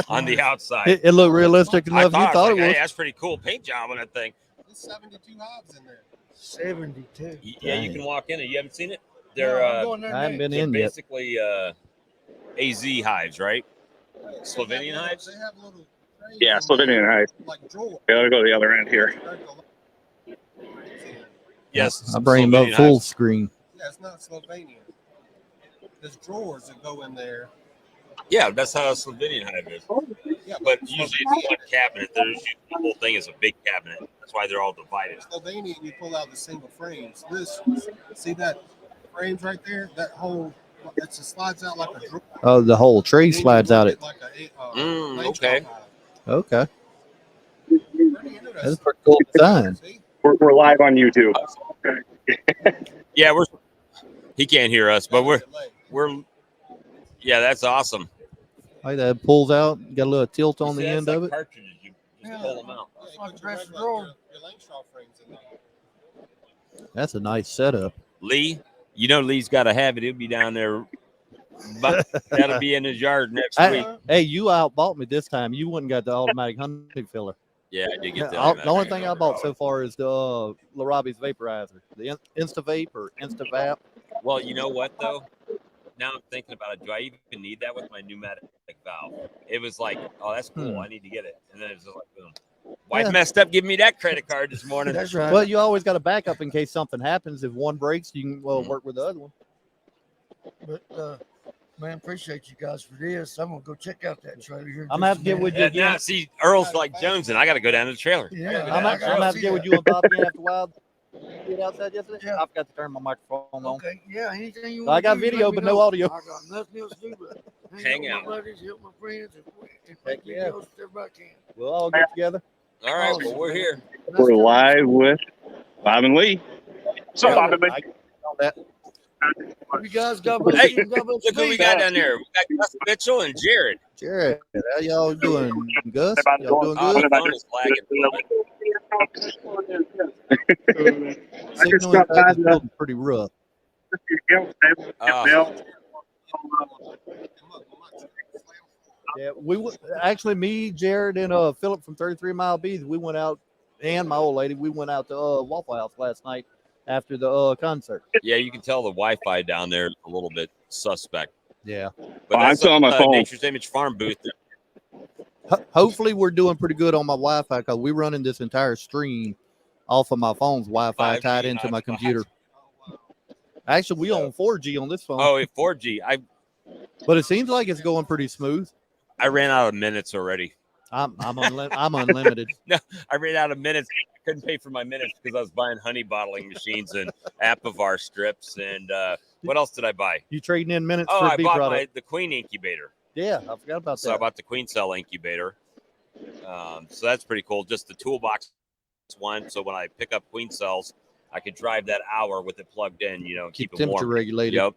On the outside. It looked realistic I enough. You thought it was. Hey, that's pretty cool paint job on that thing. There's 72 hives in there. 72. Yeah, you can walk in and you haven't seen it. They're I haven't been they're in yet. basically AZ hives, right? Slovenian hives. They have little trays Yeah, in Slovenian hive. like drawer. Yeah, I'll go to the other end here. Yes, I bring him up Slovenian full hives. screen. Yeah, it's not Slovenian. There's drawers that go in there. Yeah, that's how a Slovenian hive is. Yeah, But usually it's one cabinet. There's the whole thing is a big cabinet. That's why they're all divided. Slovenian, you pull out the single frames. This, see that frames right there? That whole, it slides out like a drawer. Oh, the whole tree Then you slides work out it it. like a Okay. Okay. Pretty That's interesting. a pretty cool design. See? We're live on YouTube. Yeah, he can't hear us, but we're yeah, that's awesome. Like that, it pulls out, got a little tilt on You see, the that's end like of it. cartridges. You just pull them out. Yeah, you put your regular, your Langstroth frames in there. That's a nice setup. Lee, you know Lee's got to have it. He'll be down there. But that'll be in his yard next week. Hey, you outbought me this time. You wouldn't got the automatic honey filler. Yeah, I did get The that. only thing I bought so far is the Larabi's vaporizer, the InstaVape or InstaVap. Well, you know what though? Now I'm thinking about it. Do I even need that with my pneumatic valve? It was like, oh, that's cool. I need to get it. And then it's just like, boom. Wife messed up giving me that credit card this morning. That's right. Well, you always got a backup in case something happens. If one breaks, you can work with the other one. But man, appreciate you guys for this. I'm gonna go check out that trailer here. I'm gonna have to get with you again. Now, see, Earl's like Jones, and I got to go down to the trailer. Yeah, I'm gonna have to get with you and Bob again after a while. Get outside yesterday. Yeah. I forgot to turn my microphone on. Okay, yeah, anything you I want. got video, but no audio. I got nothing else to do but Hang out out. with my buddies, help my friends, and Heck make yeah. videos if everybody can. We'll all get together. All right, well, we're here. We're live with Bob and Lee. So, Bob and Lee. You guys got Hey, look who we got down there. We got Gus Mitchell and Jared. Jared, how y'all doing, Gus? Everybody Y'all doing doing The good? phone is lagging a little bit. Signal inside this building pretty rough. Yeah, actually me, Jared, and Philip from 33 Mile Bees, we went out, and my old lady, we went out to Waffle House last night after the concert. Yeah, you can tell the Wi-Fi down there is a little bit suspect. Yeah. But I'm that's still on my phone. Nature's Image Farm booth. Hopefully we're doing pretty good on my Wi-Fi because we're running this entire stream off of my phone's Wi-Fi 5G, tied into my computer. Actually, we on 4G on this phone. Oh, 4G. But it seems like it's going pretty smooth. I ran out of minutes already. I'm unlimited. No, I ran out of minutes. I couldn't pay for my minutes because I was buying honey bottling machines and Apivar strips. And what else did I buy? You trading in minutes Oh, for a I bee bought product. the queen incubator. Yeah, I forgot about So I that. bought the queen cell incubator. So that's pretty cool. Just the toolbox one. So when I pick up queen cells, I could drive that hour with it plugged in, and keep it temperature warm. regulated. Yep.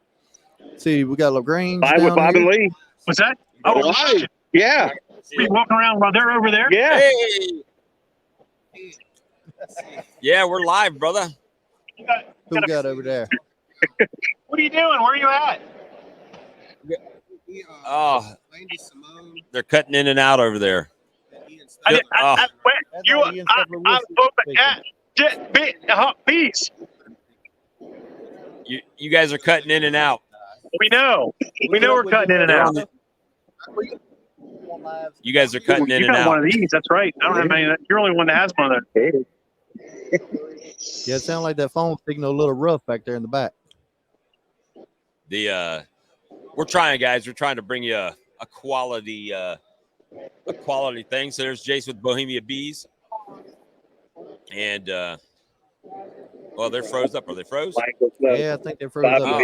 See, we got LaGrange. Live with down Bob here. and Lee. What's that? Oh, live. Yeah. We walking around while they're over there? Yeah. Hey. Yeah, we're live, brother. Who we got over there? What are you doing? Where are you at? Oh, they're cutting in and out over there. I'm bees. You guys are cutting in and out. We know. We know we're cutting in and out. You guys are cutting in You and got out. one of these. That's right. I don't have any. You're the only one that has one of those. Yeah, it sounds like that phone signal a little rough back there in the back. We're trying, guys. We're trying to bring you a quality thing. So there's Jace with Bohemia Bees, and well, they're froze up. Are they froze? Yeah, I think they froze up.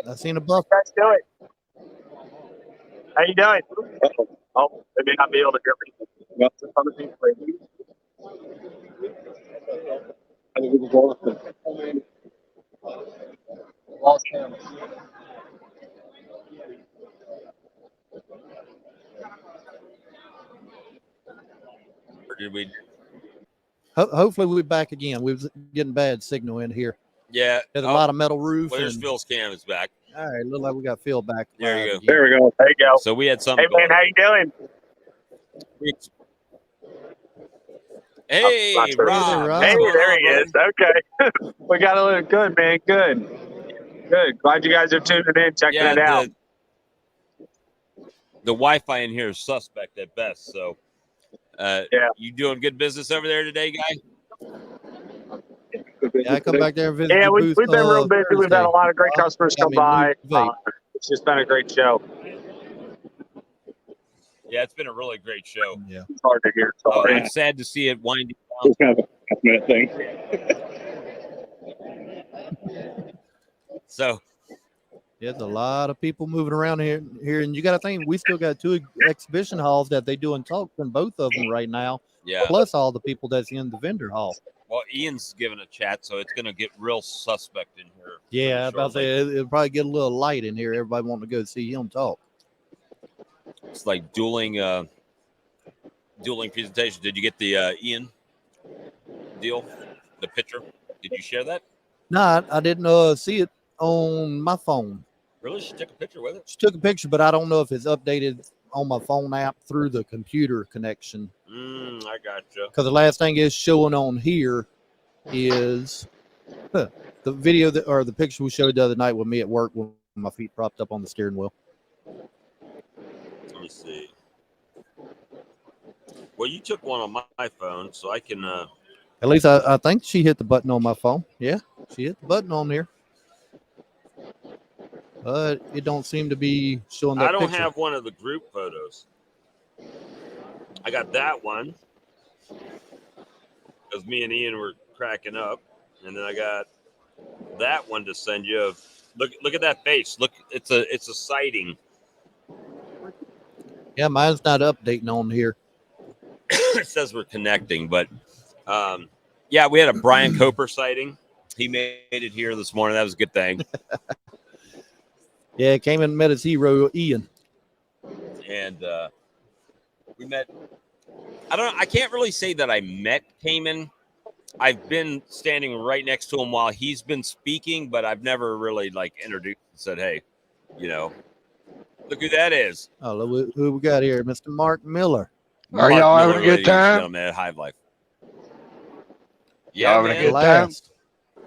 I seen a buff. Let's do it. How you doing? Oh, they may not be able to hear me. Or did we? Hopefully we'll be back again. We was getting bad signal in here. Yeah. There's a lot of metal roof. Well, there's and- Phil's cam is back. All right, look like we got Phil back. There you go. again. There we go. There you go. So we had something. Hey man, how you doing? Hey, Rob. Hey, there he is. Okay. We got to look good, man. Good. Good. Glad you guys are tuning in, checking it out. The Wi-Fi in here is suspect at best. So, you doing good business over there today, guy? Yeah, I come back there and visit Yeah, your we've booth. been real busy. We've had a lot of great customers come by. Vape. It's just been a great show. Yeah, it's been a really great show. Yeah. It's hard to hear. Oh, Sorry. I'm sad to see it winding down. It's kind of a minute thing. So There's a lot of people moving around here, and you got to think we still got 2 exhibition halls that they doing talks in both of them right now. Yeah. Plus all the people that's in the vendor hall. Well, Ian's giving a chat, so it's gonna get real suspect in here. Yeah, pretty about to shortly. say it'll probably get a little light in here. Everybody wanting to go see him talk. It's like dueling presentation. Did you get the Ian deal? The picture? Did you share that? No, I didn't see it on my phone. Really? She took a picture with it? She took a picture, but I don't know if it's updated on my phone app through the computer connection. I gotcha. Because the last thing is showing on here is the video or the picture we showed the other night with me at work with my feet propped up on the steering wheel. Let me see. Well, you took one on my phone, so I can. At least I think she hit the button on my phone. Yeah, she hit the button on here. But it don't seem to be showing that I don't picture. have one of the group photos. I got that one because me and Ian were cracking up, and then I got that one to send you. Of look at that face. Look, it's a sighting. Yeah, mine's not updating on here. It says we're connecting, but yeah, we had a Brian Coper sighting. He made it here this morning. That was a good thing. Yeah, came and met his hero, Ian. And we met. I can't really say that I met Cayman. I've been standing right next to him while he's been speaking, but I've never really like introduced and said, hey, look who that is. Oh, look who we got here, Mr. Mark Miller. Are y'all having a good time? At Hive Life. Yeah, having a good time?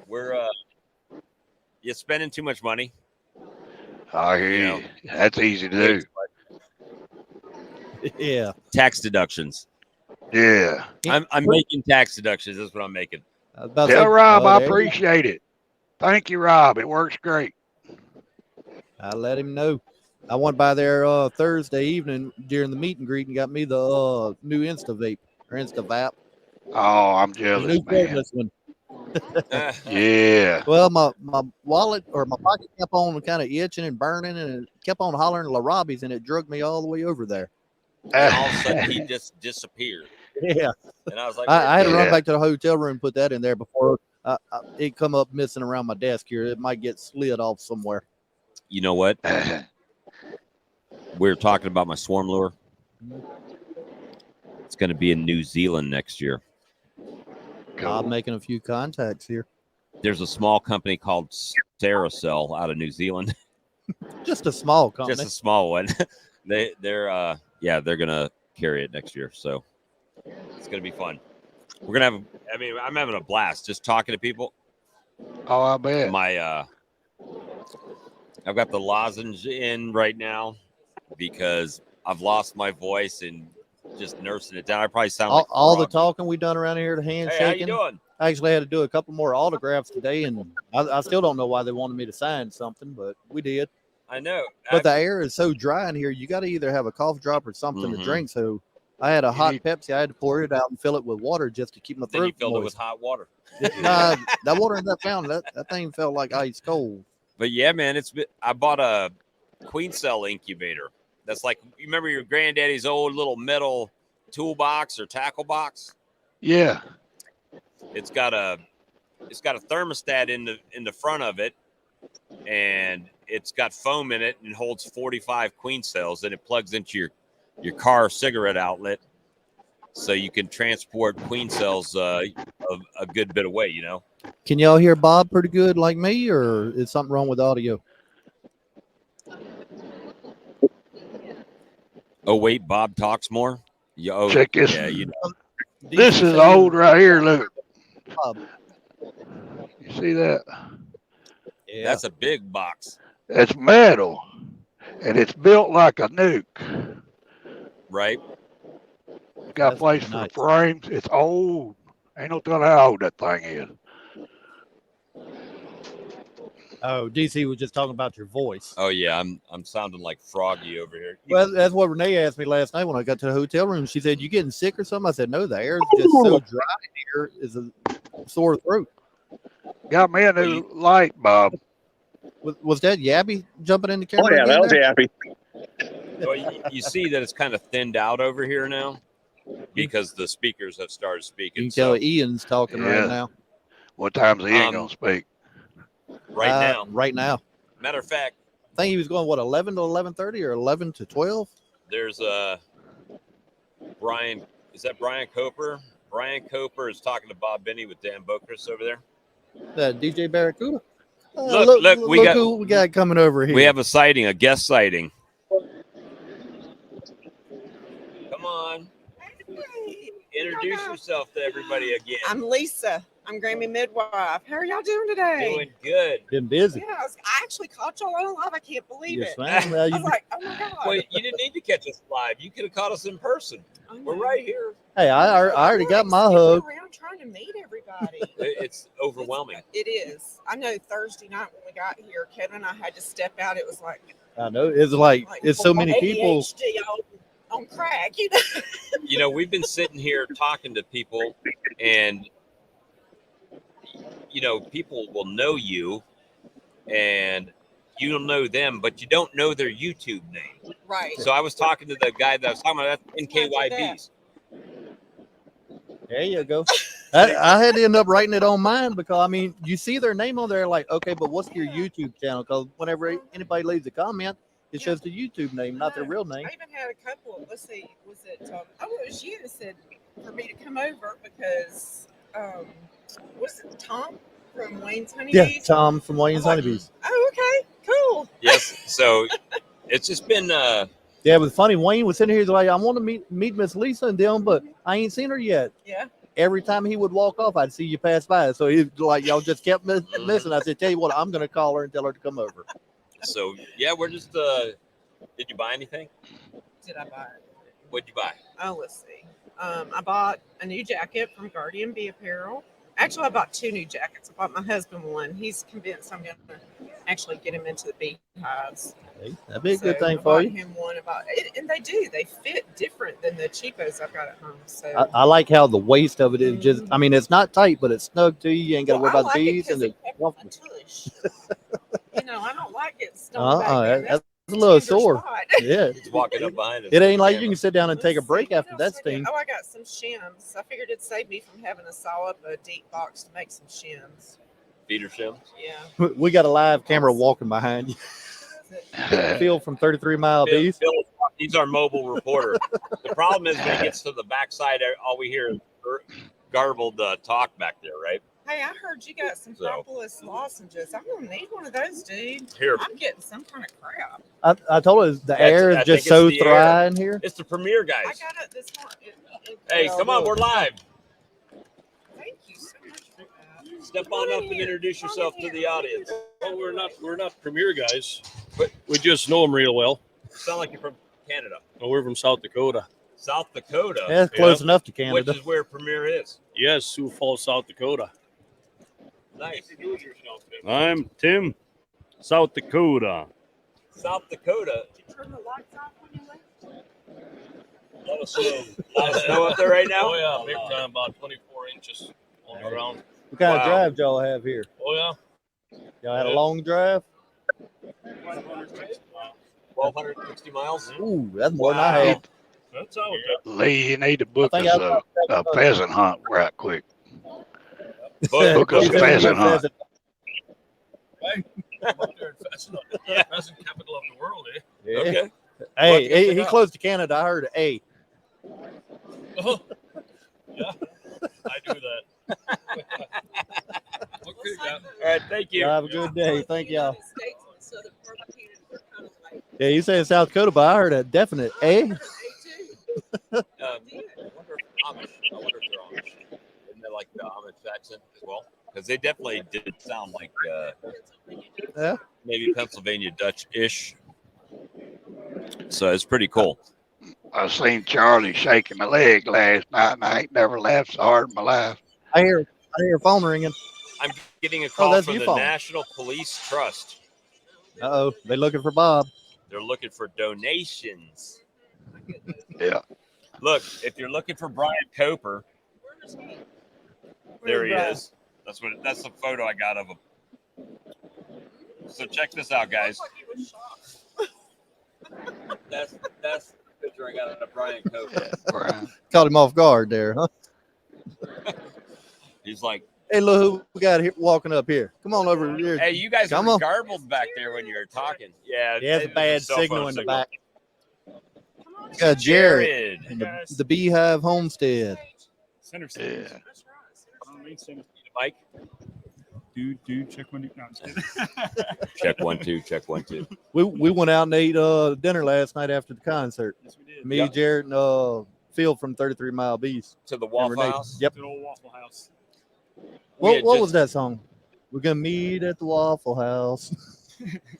We're you spending too much money. I hear you. That's easy to do. Yeah. Tax deductions. Yeah. I'm making tax deductions. That's what I'm making. Tell Rob I appreciate it. Thank you, Rob. It works great. I let him know. I went by there Thursday evening during the meet and greet and got me the new Insta Vape or Insta Vap. Oh, I'm jealous, the new man. one. Yeah. Well, my wallet or my pocket kept on kind of itching and burning, and it kept on hollering La Robbie's, and it drugged me all the way over there. And all of a sudden, he just disappeared. Yeah. And I was like, I had to run back to the hotel room and put that in there before it come up missing around my desk here. It might get slid off somewhere. You know what? We're talking about my swarm lure. It's going to be in New Zealand next year. I'm making a few contacts here. There's a small company called Saracell out of New Zealand. Just a small company. Just a small one. they're gonna carry it next year, so it's gonna be fun. We're gonna have. I mean, I'm having a blast just talking to people. Oh, I bet. I've got the lozenge in right now because I've lost my voice and just nursing it down. I probably sound like all the talking we done around here, the handshaking. Hey, how you doing? I actually had to do a couple more autographs today, and I still don't know why they wanted me to sign something, but we did. I know. But the air is so dry in here, you got to either have a cough drop or something to drink. So I had a hot Pepsi. I had to pour it out and fill it with water just to keep my throat Then you filled moist. it with hot water. Nah, that water in that fountain, that thing felt like ice cold. But yeah, man, I bought a queen cell incubator. That's like, you remember your granddaddy's old little metal toolbox or tackle box? Yeah. It's got a thermostat in the front of it, and it's got foam in it and holds 45 queen cells, and it plugs into your car cigarette outlet, so you can transport queen cells a good bit away. Can y'all hear Bob pretty good like me, or is something wrong with audio? Oh wait, Bob talks more. Check this. Yeah, This is old right here. Look. You see that? Yeah. That's a big box. It's metal, and it's built like a nuke. Right. Got a place for the frames. It's old. Ain't no telling how old that thing is. Oh, DC was just talking about your voice. Oh yeah, I'm sounding like Froggy over here. Well, that's what Renee asked me last night when I got to the hotel room. She said, "You getting sick or something?" I said, "No, the air is just so dry here. Is a sore throat." Got me a new light bulb. Was that Yappy jumping in the Oh camera? yeah, that was again there? Yappy. Well, you see that it's kind of thinned out over here now because the speakers have started speaking. You can tell Ian's talking right now. What time's Ian gonna speak? Right now. Right now. Matter of fact, I think he was going 11 to 11:30 or 11 to 12. there's Brian. Is that Brian Coper? Brian Coper is talking to Bob Binnie with Dan Bokrus over there. DJ Barracuda. Look, we got who we got coming over here. We have a sighting, a guest sighting. Come on. Introduce yourself to everybody again. I'm Lisa. I'm Grammy Midwife. How are y'all doing today? Doing good. Been busy. Yeah, I actually caught y'all on live. I can't believe Yes, it. ma'am. Well, I you- was like, oh my God. Well, you didn't need to catch us live. You could have caught us in person. We're right here. Hey, I already got my hug. around trying to meet everybody. It's overwhelming. It is. I know Thursday night when we got here, Kevin and I had to step out. It was like I know it's like it's so many people. ADHD on crack, you know. You know, we've been sitting here talking to people, and you know, people will know you, and you don't know them, but you don't know their YouTube name. Right. So I was talking to the guy that I was talking about, that's NKYBs. There you go. I had to end up writing it on mine because I mean, you see their name on there, like, okay, but what's your YouTube channel? Because whenever anybody leaves a comment, it shows the YouTube name, not their real name. I even had a couple. Let's see, was it? It was you that said for me to come over because was it Tom from Wayne's Honeybees? Yeah, Tom from Wayne's Honeybees. Oh, okay, cool. Yes. So it's just been Yeah, it was funny. Wayne was sitting here, he's like, I want to meet Miss Lisa and them, but I ain't seen her yet. Yeah. Every time he would walk off, I'd see you pass by. So he like, y'all just kept missing. I said, tell you what, I'm going to call her and tell her to come over. so yeah, we're just did you buy anything? Did I buy it? What'd you buy? Oh, let's see. I bought a new jacket from Guardian Bee Apparel. Actually, I bought 2 new jackets. I bought my husband one. He's convinced I'm going to actually get him into the bee hives. Hey, that'd be a good thing I for bought you. him one about it, and they do. They fit different than the cheapos I've got at home. So I like how the waist of it is just, I mean, it's not tight, but it's snug to you. You ain't got to worry I about the like it bees. 'cause And it the kept my tush. You know, I don't like it stomach back there. that's a little sore. spot. Yeah. He's walking up behind us. It ain't like you can sit down and take a break after that sting. Oh, I got some shims. I figured it'd save me from having to saw up a deep box to make some shims. Feeder shims. Yeah. We got a live camera walking behind you. Phil from 33 Mile Bees. Phil, he's our mobile reporter. The problem is when he gets to the backside, all we hear is garbled talk back there, right? Hey, I heard you got some So. propolis lozenges. I'm gonna need one of those, dude. Here. I'm getting some kind of crap. I told her the That's- air I is think just it's so the air. dry in here. It's the premiere guys. I got it this morning. Hey, come on, we're live. Thank you so much for that. Step on up and introduce yourself to the audience. Well, we're not premier guys, but we just know them real well. Sound like you're from Canada. Well, we're from South Dakota. South Dakota. Yeah, it's close enough to Canada. Which is where Premier is. Yes, Sioux Falls, South Dakota. Nice. I'm Tim, South Dakota. South Dakota. Did you turn the lights off when you left? A lot of snow. A lot of snow up there right now? Oh yeah, big time, about 24 inches on the ground. What kind of Wow. drive y'all have here? Oh yeah. Y'all had a long drive? 1,260 miles. Ooh, that's more than I had. That's how it Lee, you need to book I us think a pheasant hunt right quick. Book us a pheasant hunt. Yeah. Pheasant capital of the world, eh? Yeah. Okay. Hey, he close to Canada. I heard A. Oh, yeah, I do that. Okay, All right, thank you. Y'all have a good day. Thank y'all. States in the southern part of Canada, they're kind of like Yeah, you saying South Dakota, but I heard a definite A. I wonder if Amish. I wonder if they're Amish. Isn't that like the Amish accent as well? Because they definitely did sound like Yeah. maybe Pennsylvania Dutch-ish. So it's pretty cool. I seen Charlie shaking my leg last night, and I ain't never laughed so hard in my life. I hear phone ringing. I'm getting a call that's from you the phone. National Police Trust. Uh-oh, they looking for Bob. They're looking for donations. Yeah. Look, if you're looking for Brian Coper, there he is. That's the photo I got of him. So check this out, guys. That's the picture I got of Brian Coper. Caught him off guard there, huh? He's like, hey, look who we got here walking up here. Come on over here. hey, you guys Come were on. garbled back there when you were talking. Yeah, It's a there's bad cell phone signal in the signal. back. We got Jared, Jared. and the Beehive Homestead. Center Yeah. Mike. Dude, check one. No, I'm just kidding. Check 1 2. Check 1 2. We went out and ate dinner last night after the concert. Yes, we did. Me, Yep. Jared, and Phil from 33 Mile Beast. To the And Waffle Renee. House. Yep. Good old Waffle House. What was that song? We're gonna meet at the Waffle House.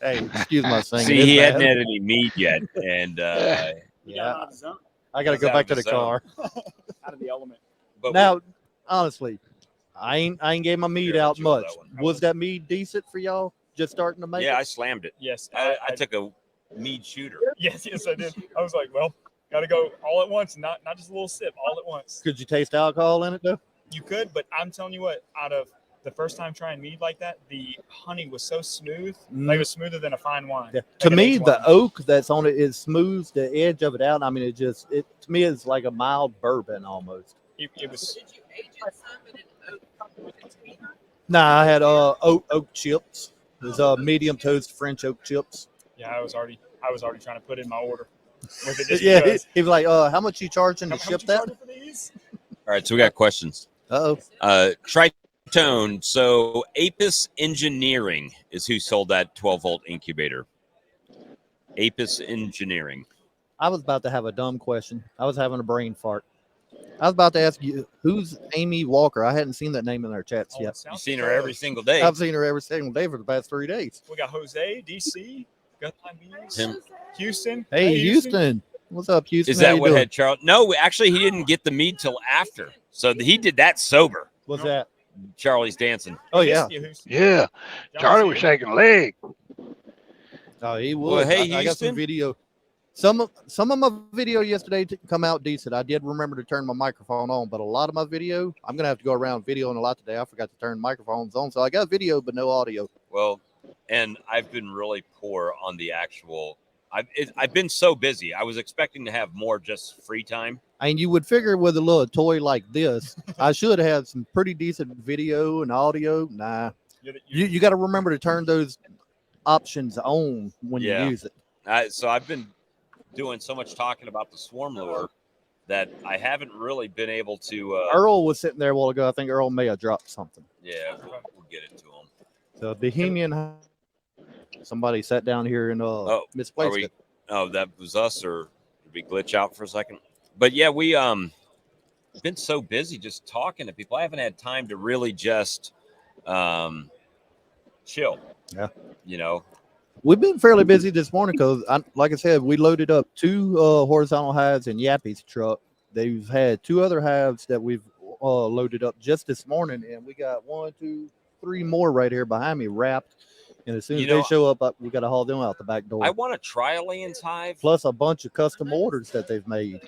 Hey, excuse my singing. See, It's he bad. hadn't had any meat yet, and Yeah, I gotta He's go out back of to the the zone. car. Out of the element. But Now, honestly, I ain't gave my meat Here, out let's roll much. that Was that meat decent for y'all? Just starting to make yeah, it? I slammed it. Yes. I took a mead shooter. Yes, I did. I was like, well, gotta go all at once, not just a little sip, all at once. Could you taste alcohol in it though? You could, but I'm telling you what, out of the first time trying mead like that, the honey was so smooth. Like it was smoother than a fine wine. Yeah. Like To an me, aged the wine. oak that's on it is smooths the edge of it out. I mean, it to me it's like a mild bourbon almost. It was. Nah, I had oak chips. It was medium toast French oak chips. Yeah, I was already trying to put in my order with it. Just Yeah, because. he was like, how much you charging to How ship much you that? charging for these? All right, so we got questions. Uh-oh. Tritone. So Apis Engineering is who sold that 12-volt incubator. Apis Engineering. I was about to have a dumb question. I was having a brain fart. I was about to ask you, who's Amy Walker? I hadn't seen that name in our chats yet. You've seen her every single day. I've seen her every single day for the past 3 days. We got Jose, DC, got Beans, Tim. Houston. Hey, Houston. What's up, Houston? Is How that you what doing? had Charles? No, actually, he didn't get the mead till after. So he did that sober. What's that? Charlie's dancing. Oh, yeah. Yeah. Charlie was shaking a leg. Oh, he would. Well, hey, I got some Houston. video. Some of my video yesterday come out decent. I did remember to turn my microphone on, but a lot of my video, I'm gonna have to go around videoing a lot today. I forgot to turn microphones on, so I got video but no audio. Well, and I've been really poor on the actual. I've been so busy. I was expecting to have more just free time. I mean, you would figure with a little toy like this, I should have some pretty decent video and audio. Nah, you got to remember to turn those options on when you use it. So I've been doing so much talking about the swarm lure that I haven't really been able to. Earl was sitting there a while ago. I think Earl may have dropped something. Yeah, we'll get it to him. So Bohemian, somebody sat down here and misplaced it. Oh, that was us, or did we glitch out for a second? But yeah, we been so busy just talking to people. I haven't had time to really just chill. Yeah, you know. We've been fairly busy this morning because, like I said, we loaded up 2 horizontal hives in Yappy's truck. They've had 2 other hives that we've loaded up just this morning, and we got 1, 2, 3 more right here behind me wrapped. And as soon as they show up, we got to haul them out the back door. I want to try a Land's hive. Plus a bunch of custom orders that they've made.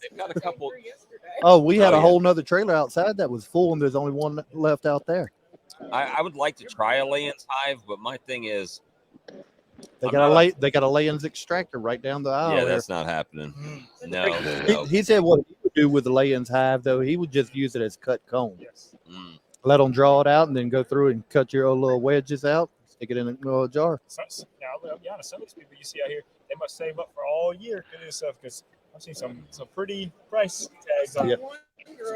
They've got a couple. Oh, we had a whole nother trailer outside that was full, and there's only one left out there. I would like to try a Land's hive, but my thing is, They got a Layens extractor right down the aisle. yeah, there. that's not happening. No. He said what he would do with the Layens hive, though, he would just use it as cut cone. Let them draw it out and then go through and cut your little wedges out, stick it in a jar. Now, I'll be honest, some of these people you see out here, they must save up for all year to do this stuff because I've seen some pretty price tags on it.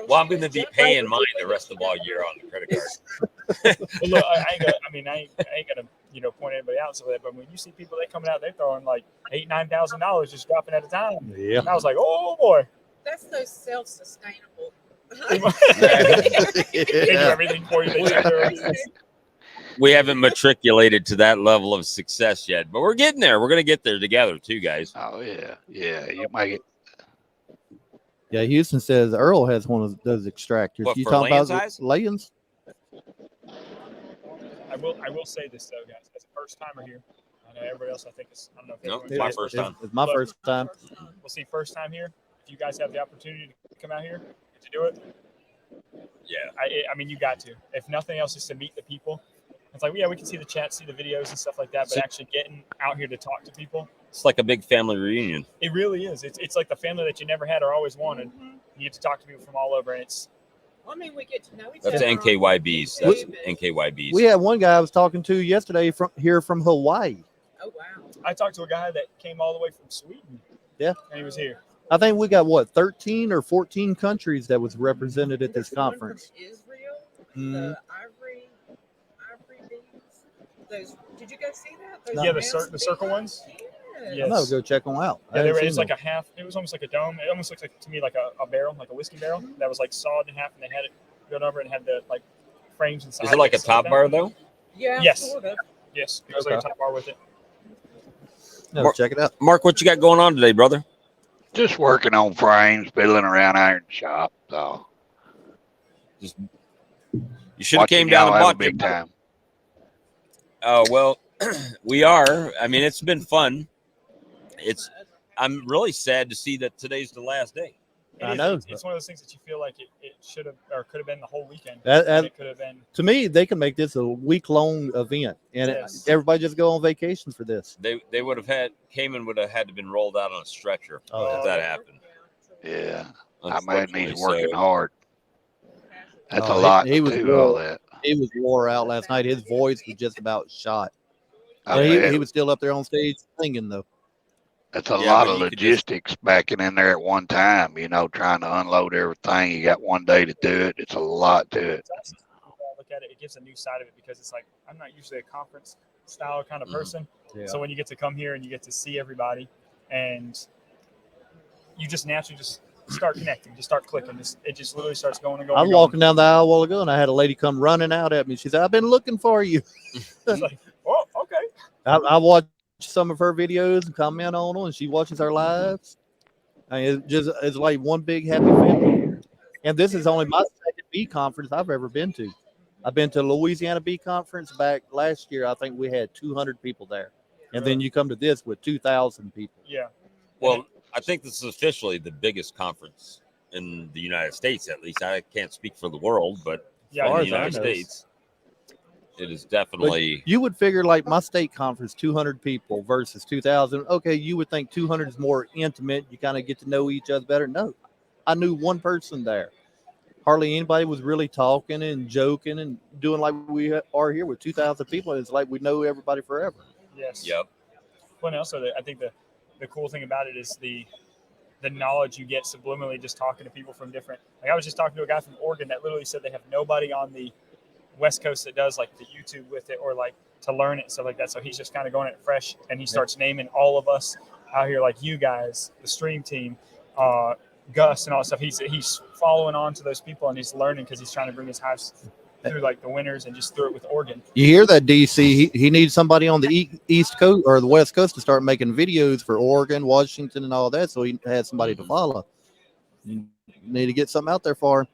Well, I'm going to be paying mine the rest of all year on the credit card. Well, look, I ain't gonna point anybody out so that, but when you see people they coming out, they're throwing like $8,000-9,000 just dropping at a time. Yeah. And I was like, oh boy. That's so self-sustainable. They do everything for you. They take care of everything. We haven't matriculated to that level of success yet, but we're getting there. We're going to get there together too, guys. Oh yeah, you might get. Yeah, Houston says Earl has one of those extractors. What, You for talking laying about size? layings? I will say this though, guys, as a first timer here, I know everybody else. I think it's I don't know. If Nope, everyone- it's my first time. It's my Look, first time. We'll see first time here. If you guys have the opportunity to come out here to do it, Yeah. I mean, you got to. If nothing else, just to meet the people. It's like, yeah, we can see the chat, see the videos and stuff like that, but actually getting out here to talk to people, It's like a big family reunion. it really is. It's like the family that you never had or always wanted. You get to talk to people from all over, and it's Well, I mean, we get to know each That's other. NKYBs. That's NKYBs. We had one guy I was talking to yesterday from Hawaii. Oh wow! I talked to a guy that came all the way from Sweden. Yeah. And he was here. I think we got what 13 or 14 countries that was represented at this conference. Israel, Mhm. the ivory bees. Those. Did you guys see that? Those Yeah, mouse the circle ones. Yes. I'm gonna go check them out. Yeah, they were, it's it's like a half. It was almost like a dome. It almost looks like to me like a barrel, like a whiskey barrel that was like sawed in half, and they had it going over and had the like frames inside. Is it like a top bar though? Yeah. Yes. Sort of. Yes. It was like a top bar with it. No, check it out. Mark, what you got going on today, brother? Just working on frames, fiddling around out in the shop. So Just you should have watching came down y'all and have a bought big time. Oh well, we are. I mean, it's been fun. I'm really sad to see that today's the last day. It I is. know. It's one of those things that you feel like it should have or could have been the whole weekend. That- It could have been. To me, they can make this a week-long event, and Yes. everybody just go on vacation for this. They would have had Cayman would have had to been rolled out on a stretcher Oh, if that happened. Yeah, I imagine he's Unfortunately, working so- hard. That's Oh, a lot he to was do all wore- that. He was wore out last night. His voice was just about shot. I But he bet. was still up there on stage singing though. That's a Yeah, lot but of you could just- logistics backing in there at one time, trying to unload everything. You got one day to do it. It's a lot to it. It's awesome. Look at it. It gives a new side of it because it's like I'm not usually a conference style kind of person. Yeah. So when you get to come here and you get to see everybody, and you just naturally just start connecting, just start clicking. It just literally starts going and going. I was and going. walking down the aisle a while ago, and I had a lady come running out at me. She said, "I've been looking for you." It's like, oh, okay. I watched some of her videos and comment on them, and she watches our lives. I mean, it's like one big happy family. And this is only my second bee conference I've ever been to. I've been to Louisiana Bee Conference back last year. I think we had 200 people there, and then you come to this with 2,000 people. Yeah. Well, I think this is officially the biggest conference in the United States. At least I can't speak for the world, but Yeah, in far the as I United know. States, it is But definitely. you would figure like my state conference, 200 people versus 2,000. Okay, you would think 200 is more intimate. You kind of get to know each other better. No, I knew one person there. Hardly anybody was really talking and joking and doing like we are here with 2,000 people. It's like we know everybody forever. Yes. Yep. Well, and also I think the cool thing about it is the knowledge you get subliminally just talking to people from different. Like I was just talking to a guy from Oregon that literally said they have nobody on the West Coast that does like the YouTube with it or like to learn it and stuff like that. So he's just kind of going at it fresh, and he starts naming all of us out here, like you guys, the stream team, Gus, and all that stuff. He's following on to those people, and he's learning because he's trying to bring his hives through like the winters and just through it with Oregon. You hear that, DC? He needs somebody on the East Coast or the West Coast to start making videos for Oregon, Washington, and all that, so he has somebody to follow. You need to get something out there for him.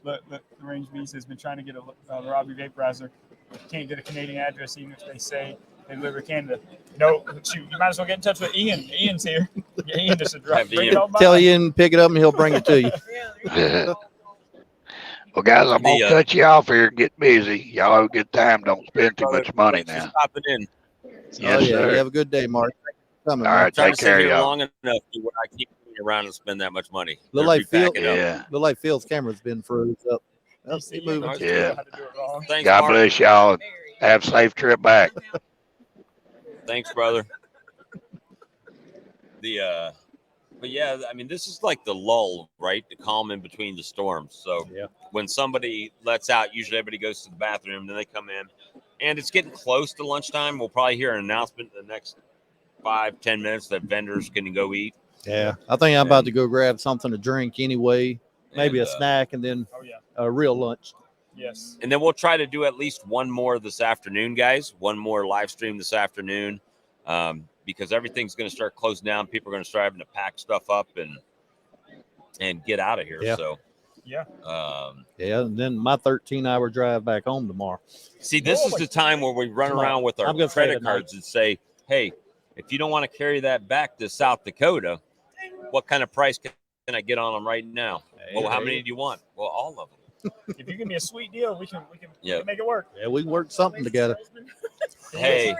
The Range Beast has been trying to get a Robbie vaporizer. Can't get a Canadian address, even if they say they deliver to Canada. No, shoot, you might as well get in touch with Ian. Ian's here. Yeah, Ian just bring it on by. Tell Ian, pick it up, and he'll bring it to you. Well, guys, I'm going to cut you off here. Get busy. Y'all have a good time. Don't spend too much money Thanks for now. stopping in. Yes, sir. You have a good day, Mark. Thanks for coming, All man. right, Trying take to care, sit here y'all. long enough to where I keep moving around and spend that much money. Look They're like Phil. repacking up. Yeah. Look like Phil's camera's been froze up. Oh, keep moving. Yeah. Thanks, God Mark. bless y'all. Have a safe trip back. Thanks, brother. But yeah, I mean, this is like the lull, right? The calm in between the storms. So when somebody lets out, usually everybody goes to the bathroom, then they come in, and it's getting close to lunchtime. We'll probably hear an announcement in the next 5-10 minutes that vendors can go eat. Yeah, I think I'm about to go grab something to drink anyway. Maybe And, a snack, and then Oh, yeah. a real lunch. Yes. And then we'll try to do at least one more this afternoon, guys. One more live stream this afternoon, because everything's going to start closing down. People are going to start having to pack stuff up, and and get out of here. Yeah. So, yeah. Yeah, and then my 13-hour drive back home tomorrow. See, this is the time where we run around with our I'm gonna stay credit tonight. cards and say, hey, if you don't want to carry that back to South Dakota, what kind of price can I get on them right now? Well, how many do you want? Well, all of them. If you give me a sweet deal, we can Yeah. make it work. Yeah, we worked something together. Hey,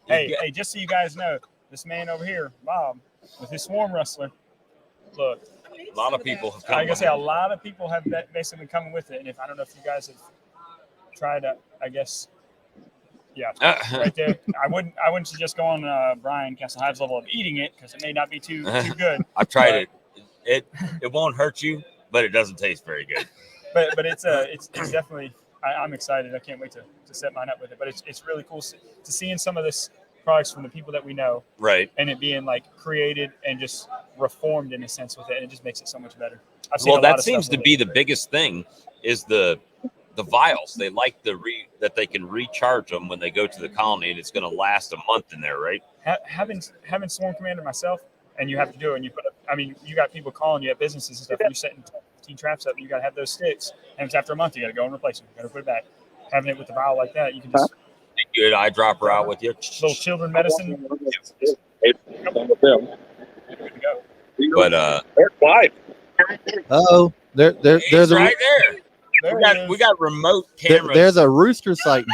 hey, just so you guys know, this man over here, Bob, with his swarm rustler, look. A lot of people have come. Like I say, a lot of people have basically been coming with it. And I don't know if you guys have tried to, I guess, yeah, right there. I wouldn't suggest going Brian Castle Hive's level of eating it because it may not be too good. I've tried it. It won't hurt you, but it doesn't taste very good. But it's definitely. I'm excited. I can't wait to set mine up with it. But it's really cool to seeing some of this products from the people that we know, right? And it being like created and just reformed in a sense with it, and it just makes it so much better. Well, that seems to be the biggest thing is the vials. They like that they can recharge them when they go to the colony, and it's going to last a month in there, right? Having Swarm Commander myself, and you have to do it, and you put up, I mean, you got people calling you at businesses and stuff, and you're setting 15 traps up, and you got to have those sticks, and it's after a month, you got to go and replace them, you got to put it back. Having it with the vial like that, you can just good eyedropper out with you. Little children medicine. But why? Oh, there's right there. We got remote cameras. There's a rooster sighting.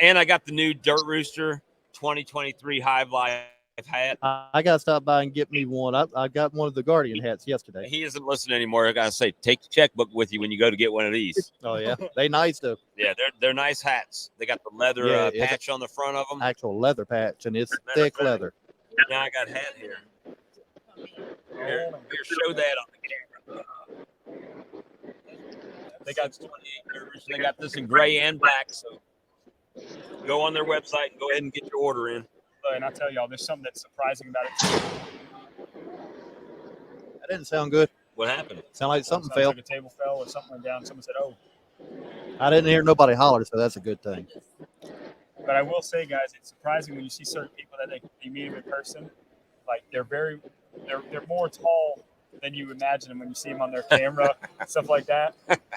And I got the new Dirt Rooster 2023 Hive Life hat. I got to stop by and get me one. I got one of the Guardian hats yesterday. He isn't listening anymore. I gotta say, take the checkbook with you when you go to get one of these. Oh yeah, they nice though. Yeah, they're nice hats. They got the leather patch on the front of them. Actual leather patch, and it's thick leather. Now I got a hat here. Here, show that on the camera. They got 28 years. They got this in gray and black. So go on their website and go ahead and get your order in. And I tell y'all, there's something that's surprising about it too. That didn't sound good. What happened? Sound like something Sounds fell. like a table fell or something went down. Someone said, "Oh." I didn't hear nobody holler, so that's a good thing. But I will say, guys, it's surprising when you see certain people that you meet them in person. Like they're more tall than you imagine them when you see them on their camera, stuff like that.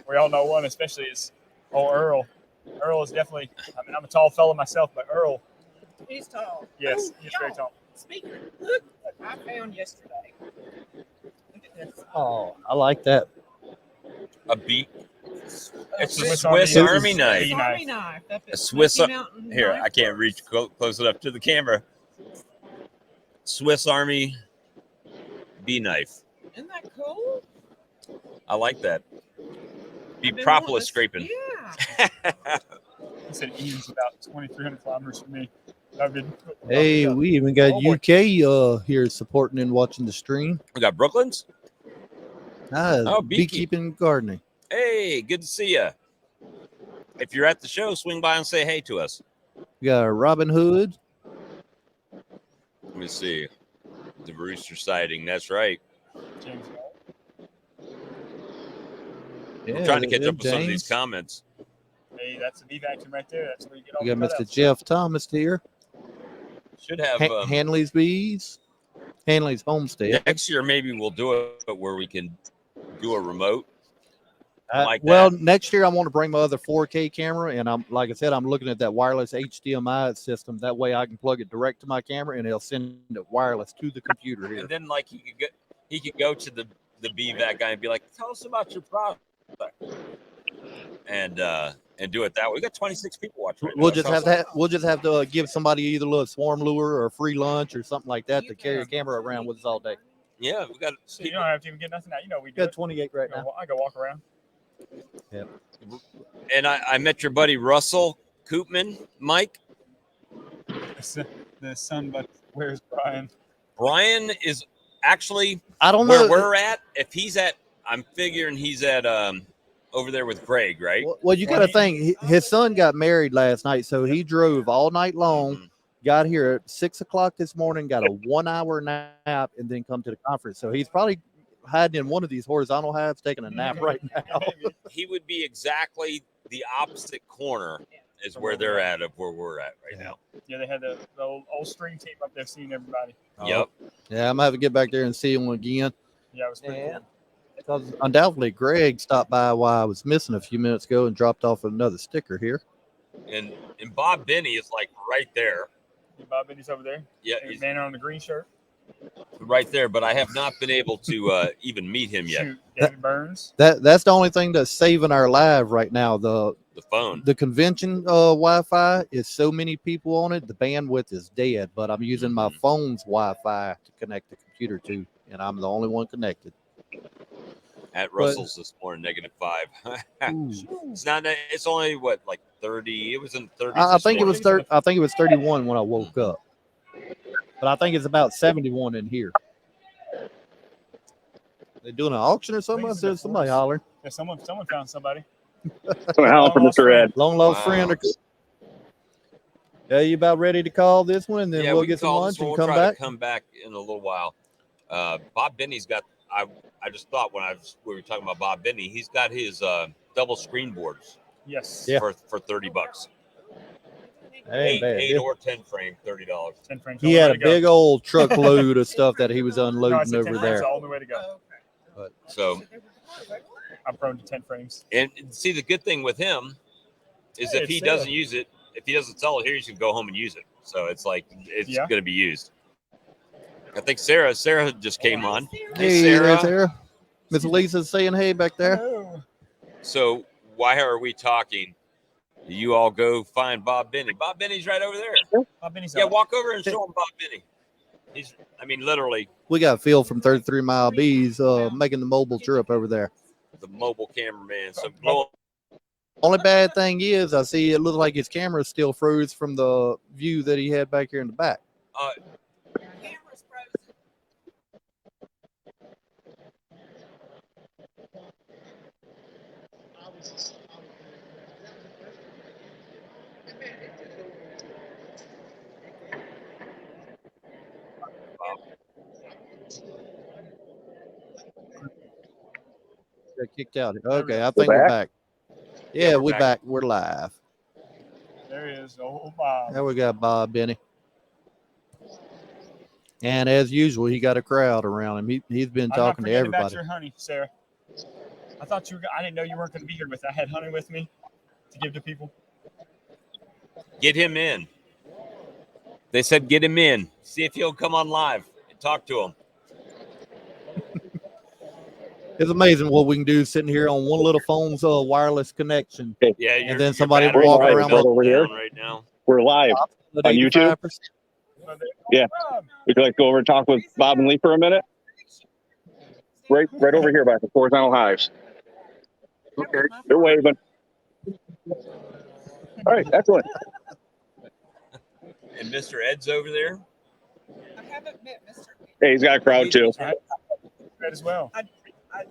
We all know one, especially is Earl. Earl is definitely. I mean, I'm a tall fellow myself, but Earl. He's tall. Yes, he's very tall. Speaking of, look what I found yesterday. Look at this. Oh, I like that. A beak. It's a Swiss Swiss Army Army knife. Army knife. A Swiss. Mountain Here, knife I can't reach close enough to the camera. Swiss Army bee knife. Isn't that cool? I like that. Be I've been propolis wanting to- scraping. Yeah. He said Ian's about 2,300 kilometers from me. I've been. Hey, we even got Oh, boy. UK here supporting and watching the stream. We got Brooklyn's. Beekeeping beekeeping. and gardening. Hey, good to see you. If you're at the show, swing by and say hey to us. We got Robin Hood. Let me see. The rooster sighting. That's right. James. I'm trying to catch there's up with some of these James. comments. Hey, that's a bee vacuum right there. That's where you get all We got the Mr. cutouts. Jeff Thomas here. Should have Hanley's Bees. Hanley's Homestead. next year. Maybe we'll do it where we can do a remote. Well, next year I want to bring my other 4K camera, and I'm like I said, I'm looking at that wireless HDMI system. That way, I can plug it direct to my camera, and it'll send it wireless to the computer here. And then, like, he could go to the BVAC guy and be like, "Tell us about your product," and do it that way. We got 26 people watching. Right We'll now. just have that. We'll just have to give somebody either a little swarm lure or a free lunch or something like that to carry a camera around with us all day. Yeah, we got. So you don't have to even get nothing out. You know, we got 28 right now. I go walk around. Yep. And I met your buddy Russell Koopman, Mike. The son, but where's Brian? Brian is actually I don't where know. we're at. If he's at, I'm figuring he's at over there with Greg, right? Well, you got to think his son got married last night, so he drove all night long. Got here at 6 o'clock this morning, got a 1 hour nap, and then come to the conference. So he's probably hiding in one of these horizontal hives, taking a nap right now. He would be exactly the opposite corner is where they're at of where we're at right now. Yeah, they had the old stream team up there seeing everybody. Yep. Yeah, I'm gonna have to get back there and see him again. Yeah, it was pretty cool. Because undoubtedly, Greg stopped by while I was missing a few minutes ago and dropped off another sticker here. And Bob Binnie is like right there. Bob Binnie's over there. Yeah, he's man on the green shirt. Right there, but I have not been able to even meet him yet. Shoot, David Burns. That's the only thing that's saving our live right now. The phone. The convention Wi-Fi is so many people on it. The bandwidth is dead, but I'm using my phone's Wi-Fi to connect the computer to, and I'm the only one connected. At Russell's this morning, -5. It's not. It's only what, like 30. It was in 30. I think it was 30. I think it was 31 when I woke up, but I think it's about 71 in here. They doing an auction or something? I said somebody hollering. Yeah, someone found somebody. Someone hollering for Mr. Ed. Long lost friend. Yeah, you about ready to call this one, and then Yeah, we'll we get can some call lunch this one. and We'll come try back. to come back in a little while. Bob Binnie's got. I just thought when we were talking about Bob Binnie, he's got his double screen boards. Yes. Yeah. For $30. Ain't bad. 8 or 10 frame, $30. 10 frames. He had a big old truckload of stuff that he was No, I unloading said 10 over frames there. is the only way to go. So, I'm prone to 10 frames. and see, the good thing with him is Hey, if he it's doesn't sale. use it, if he doesn't sell it here, you can go home and use it. So it's like it's Yeah. going to be used. I think Sarah just came on. Hey, there, Sarah. Miss Lisa's saying hey back there. So why are we talking? You all go find Bob Binnie. Bob Binnie's right over there. Bob Binnie's Yeah, out. walk over and show him Bob Binnie. Literally We got Phil from 33 Mile Bees making the mobile trip over there. the mobile cameraman. So blow. Only bad thing is I see it looks like his camera still froze from the view that he had back here in the back. Got kicked out. Okay, I think we're back. Yeah, we're back. We're live. There he is. Oh, Bob. There we got Bob Binnie. And as usual, he got a crowd around him. He's been I'm not talking to forgetting about everybody. your honey, Sarah. I thought you were. I didn't know you weren't going to be here with. I had honey with me to give to people. Get him in. They said get him in. See if he'll come on live and talk to him. It's amazing what we can do sitting here on one little phone's wireless connection. Yeah, and then somebody battery walking is around right with over here right now. We're live on YouTube. 85%. Yeah. Would you like to go over and talk with Bob and Lee for a minute? Right over here by the horizontal hives. Okay. They're waving. All right, excellent. And Mr. Ed's over there. I haven't met Mr. Hey, he's got a crowd too. As well. I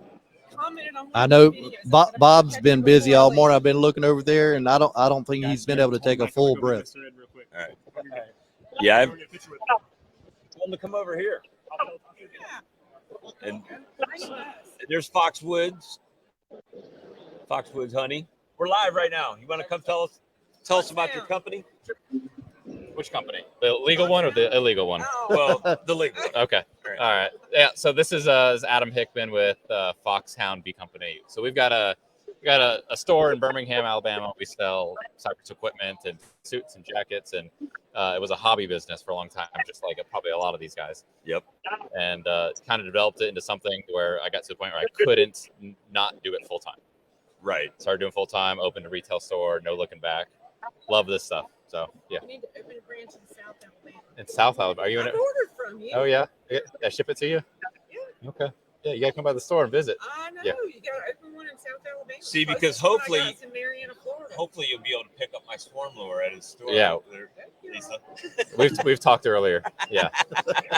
commented on I know Bob's been busy all morning. I've been looking over there, and I don't think he's been able to take a full breath. All right. Yeah, I want him to come over here. And there's Foxwoods. Foxwoods honey. We're live right now. You want to come tell us about your company? Which company? The legal one or the illegal one? Well, the legal one. Okay. All right. Yeah. So this is Adam Hickman with Foxhound Bee Company. So we've got a store in Birmingham, Alabama. We sell cypress equipment and suits and jackets, and it was a hobby business for a long time, just like probably a lot of these guys. Yep. And kind of developed it into something where I got to the point where I couldn't not do it full time. Right. Started doing full time. Opened a retail store. No looking back. Love this stuff. So yeah. We need to open a branch in South Alabama. In South Alabama, are you in it? I ordered from you. Oh yeah. I ship it to you. Yeah. Okay. Yeah, you gotta come by the store and visit. I know. Yeah. You got to open one in South Alabama. See, because Closest one I hopefully, got is in Marietta, Florida. hopefully you'll be able to pick up my swarm lure at his store. Yeah. There, Lisa. We've talked earlier. Yeah.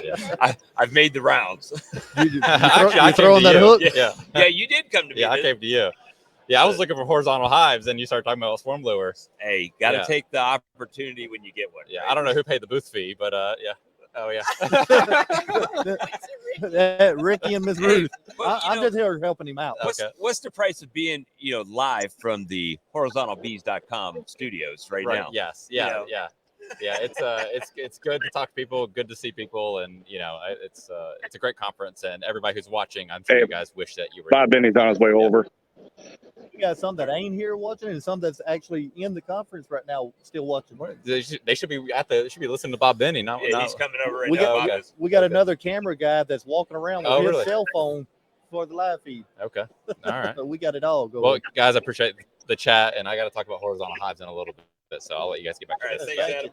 Yeah. I've made the rounds. Actually, I came throwing to that you. hook? Yeah. Yeah, you did come to me. Yeah, I came to you. Yeah, I was looking for horizontal hives, and you started talking about swarm lures. Hey, got to Yeah. take the opportunity when you get one. Yeah, I don't know who paid the booth fee, but yeah. Oh yeah. Ricky and Miss Hey, Ruth. well, I'm just here helping him out. What's the price of being, live from the horizontalbees.com studios right now? Yes. You Yeah. know? Yeah. Yeah. It's good to talk to people, good to see people, and it's a great conference, and everybody who's watching, I'm sure Hey, you guys wish that you were. Bob Binnie's on his way over. We got some that ain't here watching, and some that's actually in the conference right now still watching. They should be listening to Bob Binnie. Not, Yeah, he's coming over right We now. got, we got another camera guy that's walking around with Oh, his really? cell phone for the live feed. Okay. All right. So we got it all going. Well, guys, I appreciate the chat, and I got to talk about horizontal hives in a little bit, so I'll let you guys get back to this. Thanks, Adam.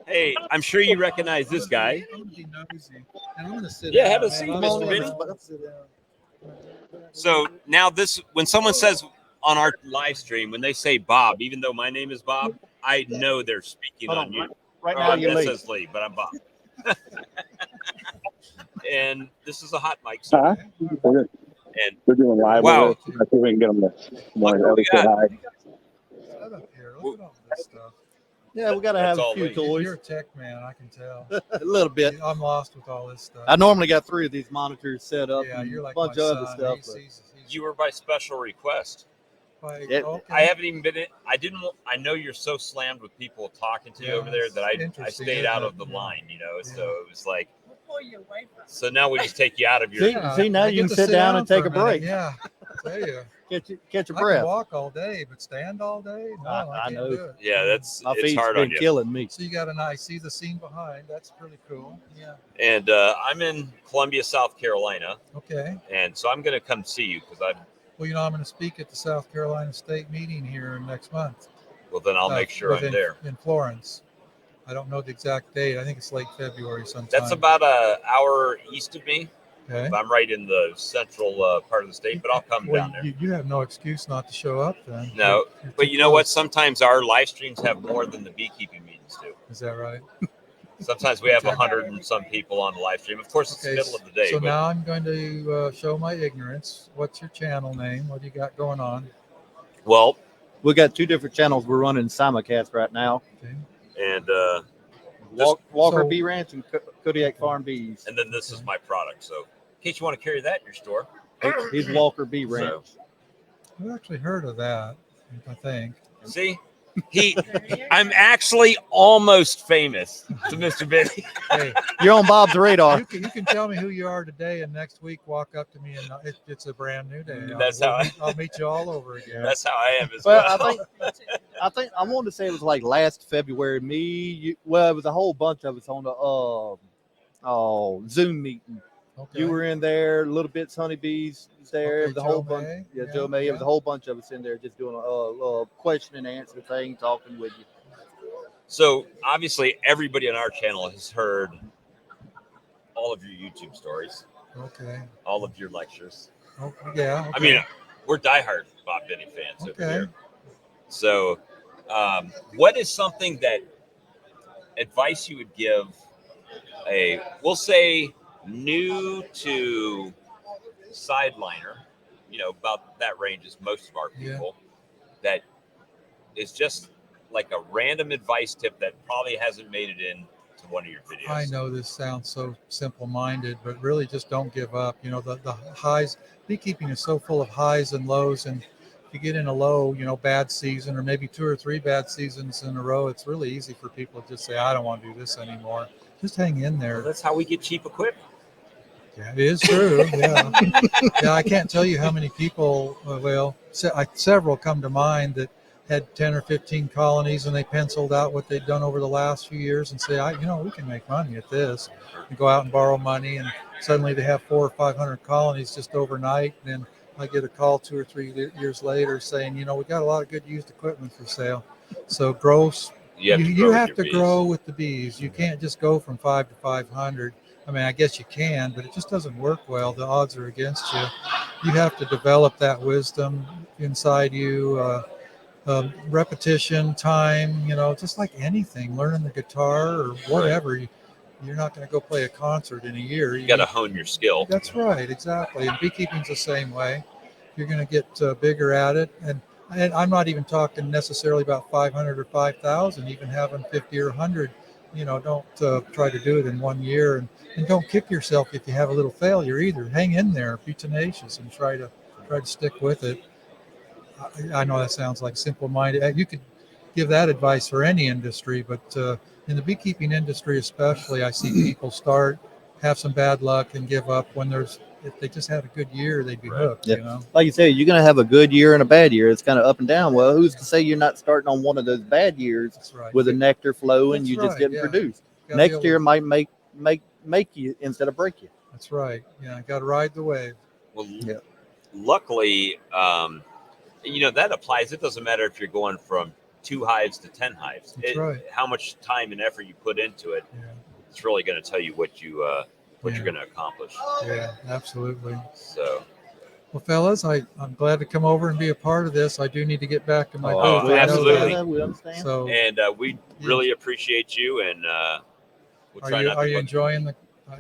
Hey, I'm sure you recognize this guy. I'm gonna be nosy, and I'm gonna sit Yeah, down. have a man. seat, I'm Mr. gonna Binnie. sit down. So now when someone says on our live stream, when they say Bob, even though my name is Bob, I know they're speaking Hold on on, you. right now that you're Lee. says Lee, but I'm Bob. And this is a hot mic. So Huh? We're doing live. Wow. Over. I think we can get them to Look what we got. Shut up here. Look at all this stuff. Yeah, we got to have a few toys. You're a tech man, I can tell. A little bit. I'm lost with all this stuff. I normally got 3 of these monitors set up. Yeah, and you're like a bunch my of other son. stuff. He's you were by special request. Yeah. okay. I haven't even been in. I know you're so slammed with people talking to you over there that I interesting, stayed isn't out it? of the line, So it was like, Pull you away from so now we just take you out of your. See, now I you get can to sit down and for take a minute. break. Yeah, I tell you. Catch your I breath. can walk all day, but stand all day? No, I can't know. do it. Yeah, that's My it's feet's hard been on you. killing me. So you got I see the scene behind. That's pretty cool. Yeah. And I'm in Columbia, South Carolina. Okay. And so I'm going to come see you because Well, I'm going to speak at the South Carolina State meeting here next month. Well, then I'll make sure I'm there. In Florence. I don't know the exact date. I think it's late February sometime. That's about an hour east of me. Okay. I'm right in the central part of the state, but I'll come down there. You have no excuse not to show up then. No, You're but too you know what? close. Sometimes our live streams have more than the beekeeping meetings do. Is that right? Sometimes we have 100 and some people on the live stream. Of course, it's the middle of the day. So but now I'm going to show my ignorance. What's your channel name? What do you got going on? Well, we got 2 different channels we're running simulcast right now. Okay. And Walker Bee Ranch and Kodiak Farm Bees. And then this is my product. So in case you want to carry that in your store. He's Walker Bee Ranch. I've actually heard of that, I think. See? I'm actually almost famous to Mr. Binnie. Hey, you're on Bob's radar. You can tell me who you are today, and next week walk up to me, and it's a brand new day. That's I'll meet you all over again. That's how I am as well. I think I wanted to say it was like last February. It was a whole bunch of us on the Zoom meeting. Okay. You were in there, Little Bits Honeybees was there. Okay, The whole Joe bunch, May. Joe May. It was a whole bunch of us in there just doing a question and answer thing, talking with you. So obviously, everybody on our channel has heard all of your YouTube stories. Okay. All of your lectures. Oh, yeah. Okay. I mean, we're diehard Bob Binnie fans over here. So, what is something that advice you would give we'll say, new to sideliner, about that range is most of our people, that is just like a random advice tip that probably hasn't made it into one of your videos? I know this sounds so simple-minded, but really just don't give up. The highs, beekeeping is so full of highs and lows, and if you get in a low, bad season, or maybe 2 or 3 bad seasons in a row, it's really easy for people to just say, I don't want to do this anymore. Just hang in there. Well, that's how we get cheap equipment. Yeah, it is true. Yeah. Yeah, I can't tell you how many people, several come to mind that had 10 or 15 colonies, and they penciled out what they'd done over the last few years and say, we can make money at this. And go out and borrow money, and suddenly they have 400 or 500 colonies just overnight. And then I get a call 2 or 3 years later saying, we got a lot of good used equipment for sale. So you have to grow with the bees. You can't just go from 5 to 500. I mean, I guess you can, but it just doesn't work well. The odds are against you. You have to develop that wisdom inside you, repetition, time, just like anything, learning the guitar or whatever. You're not going to go play a concert in a year. You got to hone your skill. That's right, exactly. And beekeeping's the same way. You're going to get bigger at it. And I'm not even talking necessarily about 500 or 5,000, even having 50 or 100 don't try to do it in 1 year, and don't kick yourself if you have a little failure either. Hang in there, be tenacious, and try to stick with it. I know that sounds like simple-minded. You could give that advice for any industry, but in the beekeeping industry especially, I see people have some bad luck and give up when if they just had a good year, they'd be hooked. Yeah. Like you say, you're going to have a good year and a bad year. It's kind of up and down. Well, who's to say you're not starting on one of those bad years with a nectar flow and you just didn't produce? Next year might make you instead of break you. That's right. Yeah, got to ride the wave. Well, luckily, that applies. It doesn't matter if you're going from 2 hives to 10 hives. That's right. How much time and effort you put into it, it's really going to tell you what you're going to accomplish. Yeah, absolutely. So, well, fellas, I'm glad to come over and be a part of this. I do need to get back to my booth. Absolutely. We understand. So, and we really appreciate you. And we'll try are you enjoying the?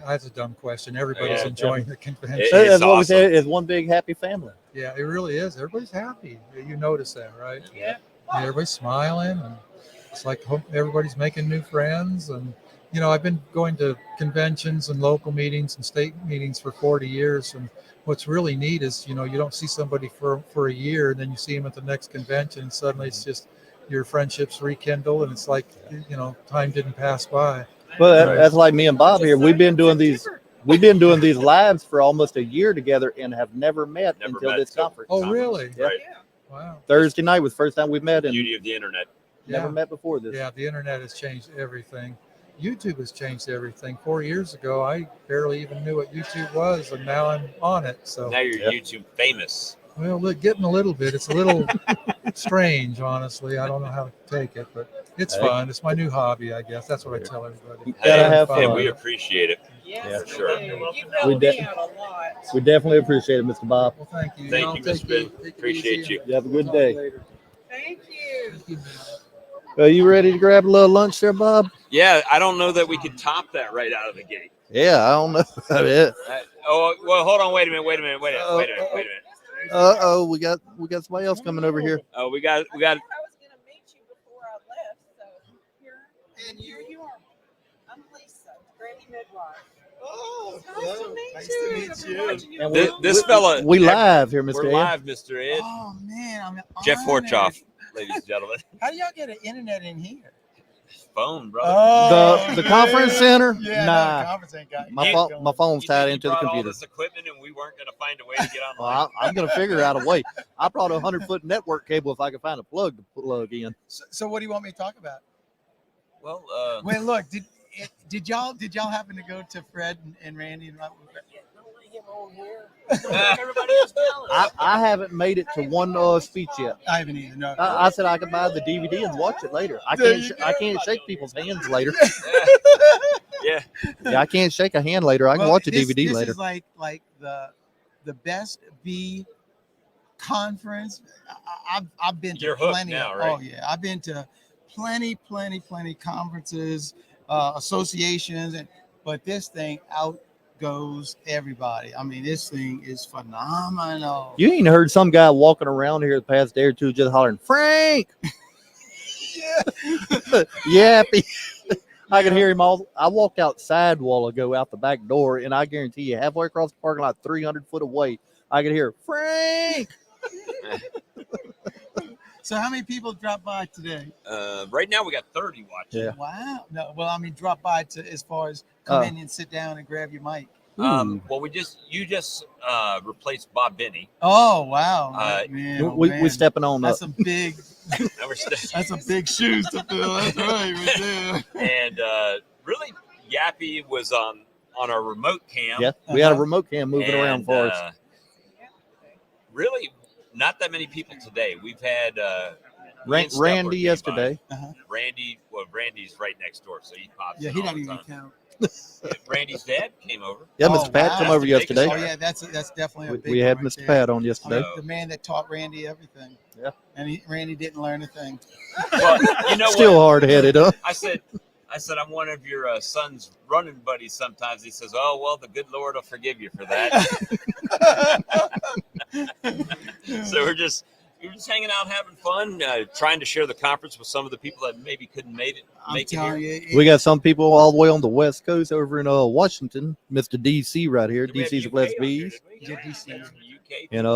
That's a dumb question. Everybody's enjoying the convention. That's what we say. It's one big happy family. Yeah, it really is. Everybody's happy. You notice that, right? Yeah. Everybody's smiling, and it's like everybody's making new friends. And I've been going to conventions and local meetings and state meetings for 40 years. And what's really neat is, you don't see somebody for a year, and then you see them at the next convention, and suddenly it's just your friendships rekindle, and it's like, time didn't pass by. Well, that's like me and Bob here. We've been doing these lives for almost a year together and have never met until this conference. Oh, really? Yeah. Right. Wow. Thursday night was the first time we met. And beauty of the internet. Never met before this. Yeah, the internet has changed everything. YouTube has changed everything. 4 years ago, I barely even knew what YouTube was, and now I'm on it. So now you're YouTube famous. Well, getting a little bit. It's a little strange, honestly. I don't know how to take it, but it's fun. It's my new hobby, I guess. That's what I tell everybody. You gotta have fun. And we appreciate it. Yes, for sure. You help me out a lot. We definitely appreciate it, Mr. Bob. Well, thank you. Thank you, Mr. Ben. Appreciate you. You have a good day. Thank you. Are you ready to grab a little lunch there, Bob? Yeah, I don't know that we could top that right out of the gate. Yeah, I don't know. Well, hold on. Wait a minute. Uh-oh, we got somebody else coming over here. Oh, we got. I was going to meet you before I left, so here you are. I'm Lisa, Randy midwife. Oh, nice to meet you. This fella. We live here, Mr. We're Ed. live, Mr. Ed. Oh man, I'm Jeff honored. Horchoff, ladies and gentlemen. How do y'all get an internet in here? Phone, brother. Oh, The conference center? Yeah, nah. no, the conference ain't got My phone's tied into the brought all computer. this equipment, and we weren't going to find a way to get online. Well, I'm going to figure out a way. I brought a 100-foot network cable if I could find a plug to plug in. So what do you want me to talk about? Well, wait, look, did y'all happen to go to Fred and Randy and I haven't made it to one speech yet. I haven't either. No. I said I could buy the DVD and watch it later. I can't shake people's hands later. Yeah. Yeah, I can't shake a hand later. I can watch a DVD this later. Is like the best bee conference. I've been to You're hooked plenty. now, right? Oh yeah, I've been to plenty conferences, associations, but this thing outgoes everybody. I mean, this thing is phenomenal. You ain't heard some guy walking around here the past day or two just hollering, Frank! Yappy. I could hear him all. I walked outside a while ago out the back door, and I guarantee you, halfway across the parking lot, 300 foot away, I could hear, Frank! So how many people dropped by today? Right now we got 30 watching. Yeah. Wow. No, well, I mean, drop by to as far as come in and sit down and grab your mic. Well, you just replaced Bob Binnie. Oh wow, man! We're stepping on That's up. some big. That's some big shoes to fill. That's right there. And really, Yappy was on our remote cam. Yeah, we had a remote cam moving around for us. Really, not that many people today. We've had Randy yesterday. Randy's right next door, so he pops. Yeah, in he all doesn't the even time. count. Randy's dad came over. Yeah, Mr. Pat come over yesterday. Oh yeah, that's definitely a big. We had one right Mr. there. Pat on yesterday. The man that taught Randy everything. Yeah. And Randy didn't learn a thing. Well, you know Still what? hard-headed, huh? I said I'm one of your son's running buddies. Sometimes he says, "Oh well, the good Lord will forgive you for that." So we're just We were just hanging out, having fun, trying to share the conference with some of the people that maybe couldn't make it here. We got some people all the way on the West Coast over in Washington. Mr. DC right here. DC's of Blessed Bees. And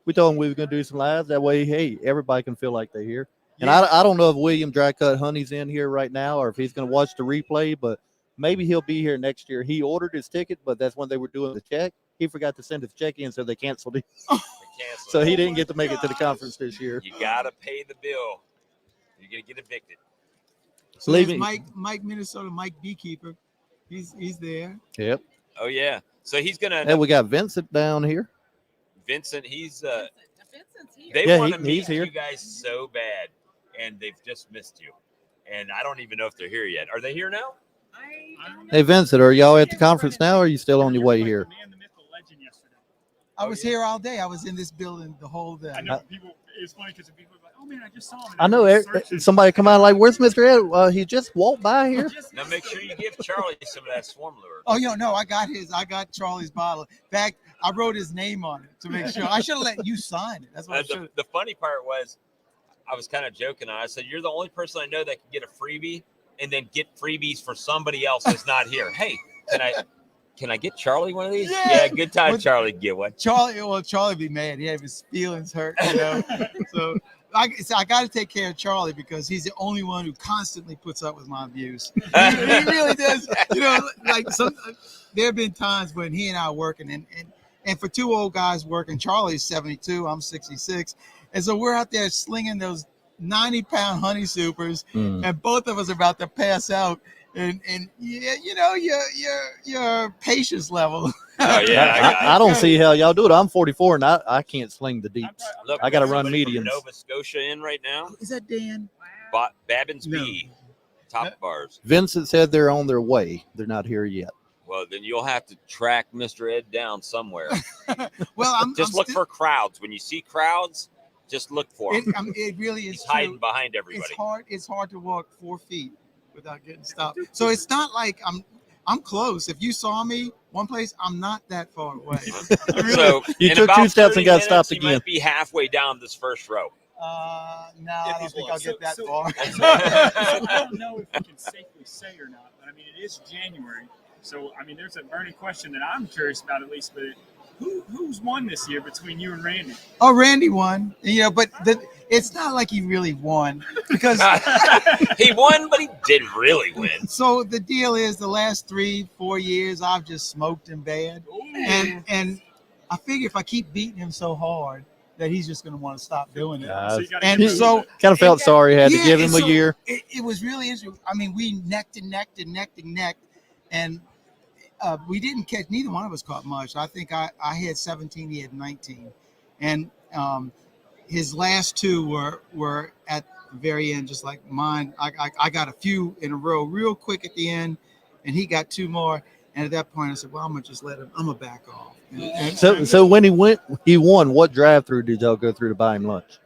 we told him we were going to do some lives. That way, hey, everybody can feel like they're here. And I don't know if William Drycut Honey's in here right now or if he's going to watch the replay, but maybe he'll be here next year. He ordered his ticket, but that's when they were doing the check. He forgot to send his check in, so they canceled it. So he didn't get to make it to the conference this year. You got to pay the bill. You're going to get evicted. So there's Mike, Minnesota, Mike Beekeeper. He's there. Yep. Oh, yeah. So he's going to. And we got Vincent down here. Vincent, he's. Vincent's here. They want to he's meet here. you guys so bad, and they've just missed you. And I don't even know if they're here yet. Are they here now? Hey, Vincent, are y'all at the conference now, or are you still on your way here? I was here all day. I was in this building the whole day. I know people. It's funny because people are like, "Oh man, I just saw him." I know somebody come out like, "Where's Mr. Ed?" He just walked by here. Now make sure you give Charlie some of that swarm lure. Oh, no, I got his. I got Charlie's bottle. In fact, I wrote his name on it to make sure. I should have let you sign it. That's what I should. The funny part was, I was kind of joking. I said, "You're the only person I know that can get a freebie and then get freebies for somebody else that's not here." Hey, can I get Charlie one of these? Yeah, good time, Charlie. Get one. Charlie be mad. He had his feelings hurt, So I got to take care of Charlie because he's the only one who constantly puts up with my abuse. He really does. Like there have been times when he and I are working, and for two old guys working, Charlie's 72, I'm 66, and so we're out there slinging those 90-pound honey supers, and both of us are about to pass out. And your patience level. Oh yeah, I don't see how y'all do it. I'm 44 and I can't sling the deeps. Look, I got to run somebody from mediums. Nova Scotia in right now. Is that Dan? Babbin's Bee, top bars. Vincent said they're on their way. They're not here yet. Well, then you'll have to track Mr. Ed down somewhere. Well, I'm look for crowds. When you see crowds, just look for him. It really is. He's hiding behind everybody. It's hard to walk 4 feet without getting stopped. So it's not like I'm close. If you saw me one place, I'm not that far away. So you took 2 steps and got stopped you again. might be halfway down this first row. No, I don't think I'll get that far. I don't know if we can safely say or not, but I mean, it is January. So, I mean, there's a burning question that I'm curious about at least, but who's won this year between you and Randy? Oh, Randy won. But it's not like he really won because he won, but he didn't really win. So the deal is the last 3-4 years I've just smoked him bad, and I figure if I keep beating him so hard that he's just going to want to stop doing it. Kind of felt sorry. Had to give him a year. It was really interesting. I mean, we necked, and we didn't catch. Neither one of us caught much. I think I had 17. He had 19, and his last 2 were at the very end, just like mine. I got a few in a row, real quick at the end, and he got 2 more. And at that point, I said, "Well, I'm gonna just let him. I'm gonna back off." So when he won. What drive-through did y'all go through to buy him lunch?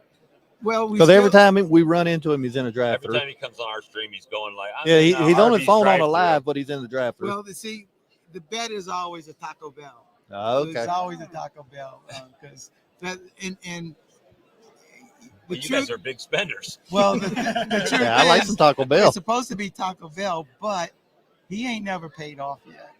Well, because every time we run into him, he's in a drive-through. Every time he comes on our stream, he's going like, he's on his phone on a live, but he's in the drive-through. Well, see, the bet is always a Taco Bell. Oh, okay. It's always a Taco Bell because that and. You guys are big spenders. Well, the truth I like some Taco Bell. It's supposed to be Taco Bell, but he ain't never paid off yet.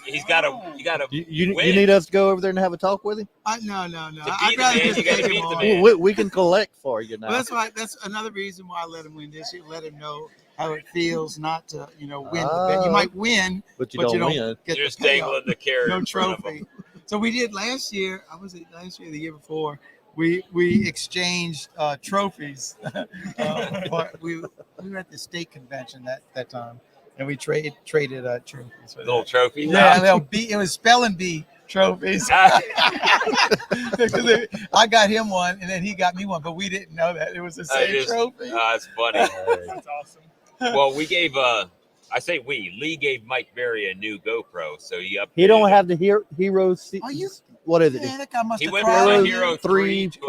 He's got to. You need us to go over there and have a talk with him? No. I'd rather just take him on. We can collect for you now. Well, that's another reason why I let him win this year. Let him know how it feels not to, win the bet. You might win, but you don't win. Get You're just dangling the carrot. No trophy. So we did last year. Last year, the year before. We exchanged trophies. We were at the state convention that time, and we traded trophies. Little trophies. Yeah, little B. It was spelling bee trophies. I got him one, and then he got me one, but we didn't know that it was the same trophy. That's funny. That's awesome. Well, we gave Lee gave Mike Berry a new GoPro, so he upgraded. He don't have the hero. What is it? Yeah, that guy must have from Hero 3 to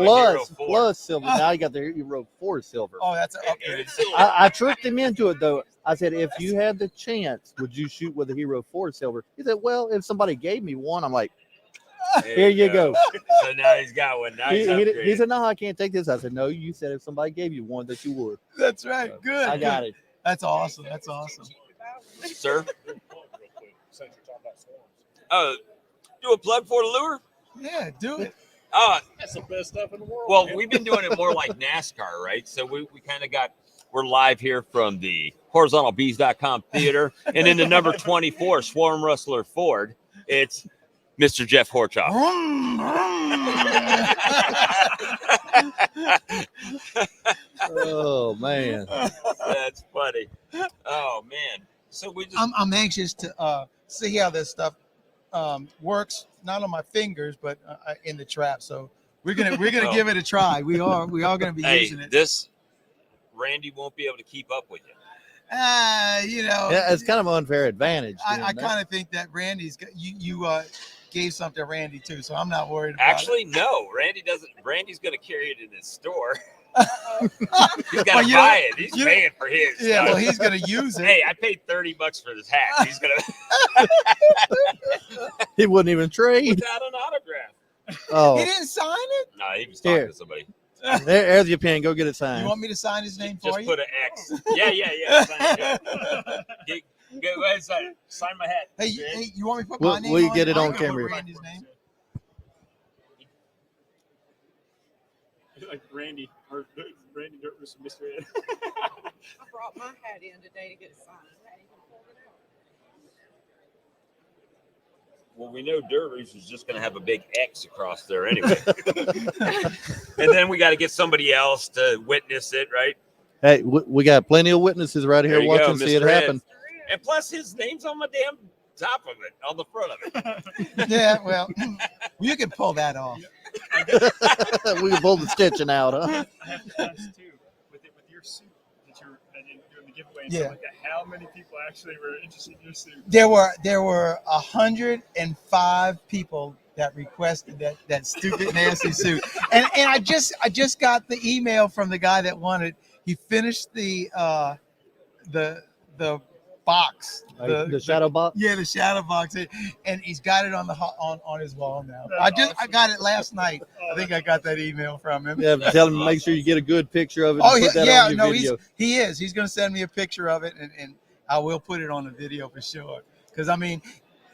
plus silver. Now you got the Hero 4 silver. Oh, that's an upgrade. I tricked him into it though. I said, if you had the chance, would you shoot with a Hero 4 silver? He said, well, if somebody gave me one, I'm like, Here you go. So now he's got one. Now he's He upgraded. said, "No, I can't take this." I said, "No, you said if somebody gave you one that you would." That's right. Good. I got it. That's awesome. That's awesome. Sir? Oh, do a plug for the lure? Yeah, do it. That's the best stuff in the world. Well, man. we've been doing it more like NASCAR, right? So we kind of we're live here from the horizontalbees.com theater. And in the number 24, Swarm Rustler Ford, it's Mr. Jeff Horchoff. Oh, man. That's funny. Oh, man. So we just. I'm anxious to see how this stuff works, not on my fingers, but in the trap. So we're gonna give it a try. We are gonna be using it. Randy won't be able to keep up with you. You know, Yeah, it's kind of an unfair advantage. I kind of think that Randy's you gave something to Randy too, so I'm not worried about Actually, no. Randy doesn't. Randy's going to carry it in his store. He's got to buy it. He's paying for his. Yeah, well, he's going to use it. Hey, I paid $30 for this hat. He's going to. He wouldn't even trade. Without an autograph. Oh, He didn't sign it? No, he was talking Here. to somebody. There's your pen. Go get it signed. You want me to sign his name for Just you? put an X. Yeah. Sign it. Go ahead and sign my hat. Hey, you want me to put We'll- my name we'll on get it I on can put camera. Randy's name. Like Randy Dirtmus and Mr. Ed. I brought my hat in today to get signed. Well, we know Dervish is just going to have a big X across there anyway. And then we got to get somebody else to witness it, right? Hey, we got plenty of witnesses right here There you watching. go, See it Mr. Ed. happen. And plus, his name's on my damn top of it, on the front of it. Yeah, well, you can pull that off. We can pull the stitching out, huh? I have to ask too, with your suit that you're doing the giveaway and Yeah. stuff like that, how many people actually were interested in your suit? There were 105 people that requested that stupid nasty suit, and I just got the email from the guy that wanted. He finished the box, The shadow box. Yeah, the shadow box, and he's got it on his wall now. I got it last night. I think I got that email from him. Yeah, tell him to make sure you get a good picture of it. Oh and put that yeah, on your no, video. he's going to send me a picture of it, and I will put it on the video for sure. Because I mean,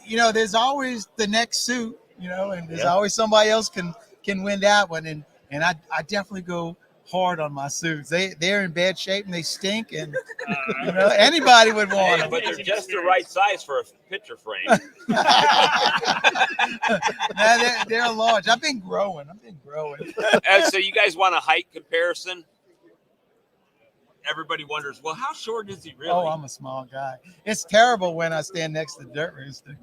you know, there's always the next suit, you know, and there's always somebody else can win that one, and I definitely go hard on my suits. They're in bad shape and they stink, and you know, anybody would want them. But they're just the right size for a picture frame. Nah, they're large. I've been growing. So you guys want a height comparison? Everybody wonders, well, how short is he really? Oh, I'm a small guy. It's terrible when I stand next to the dirt rooster.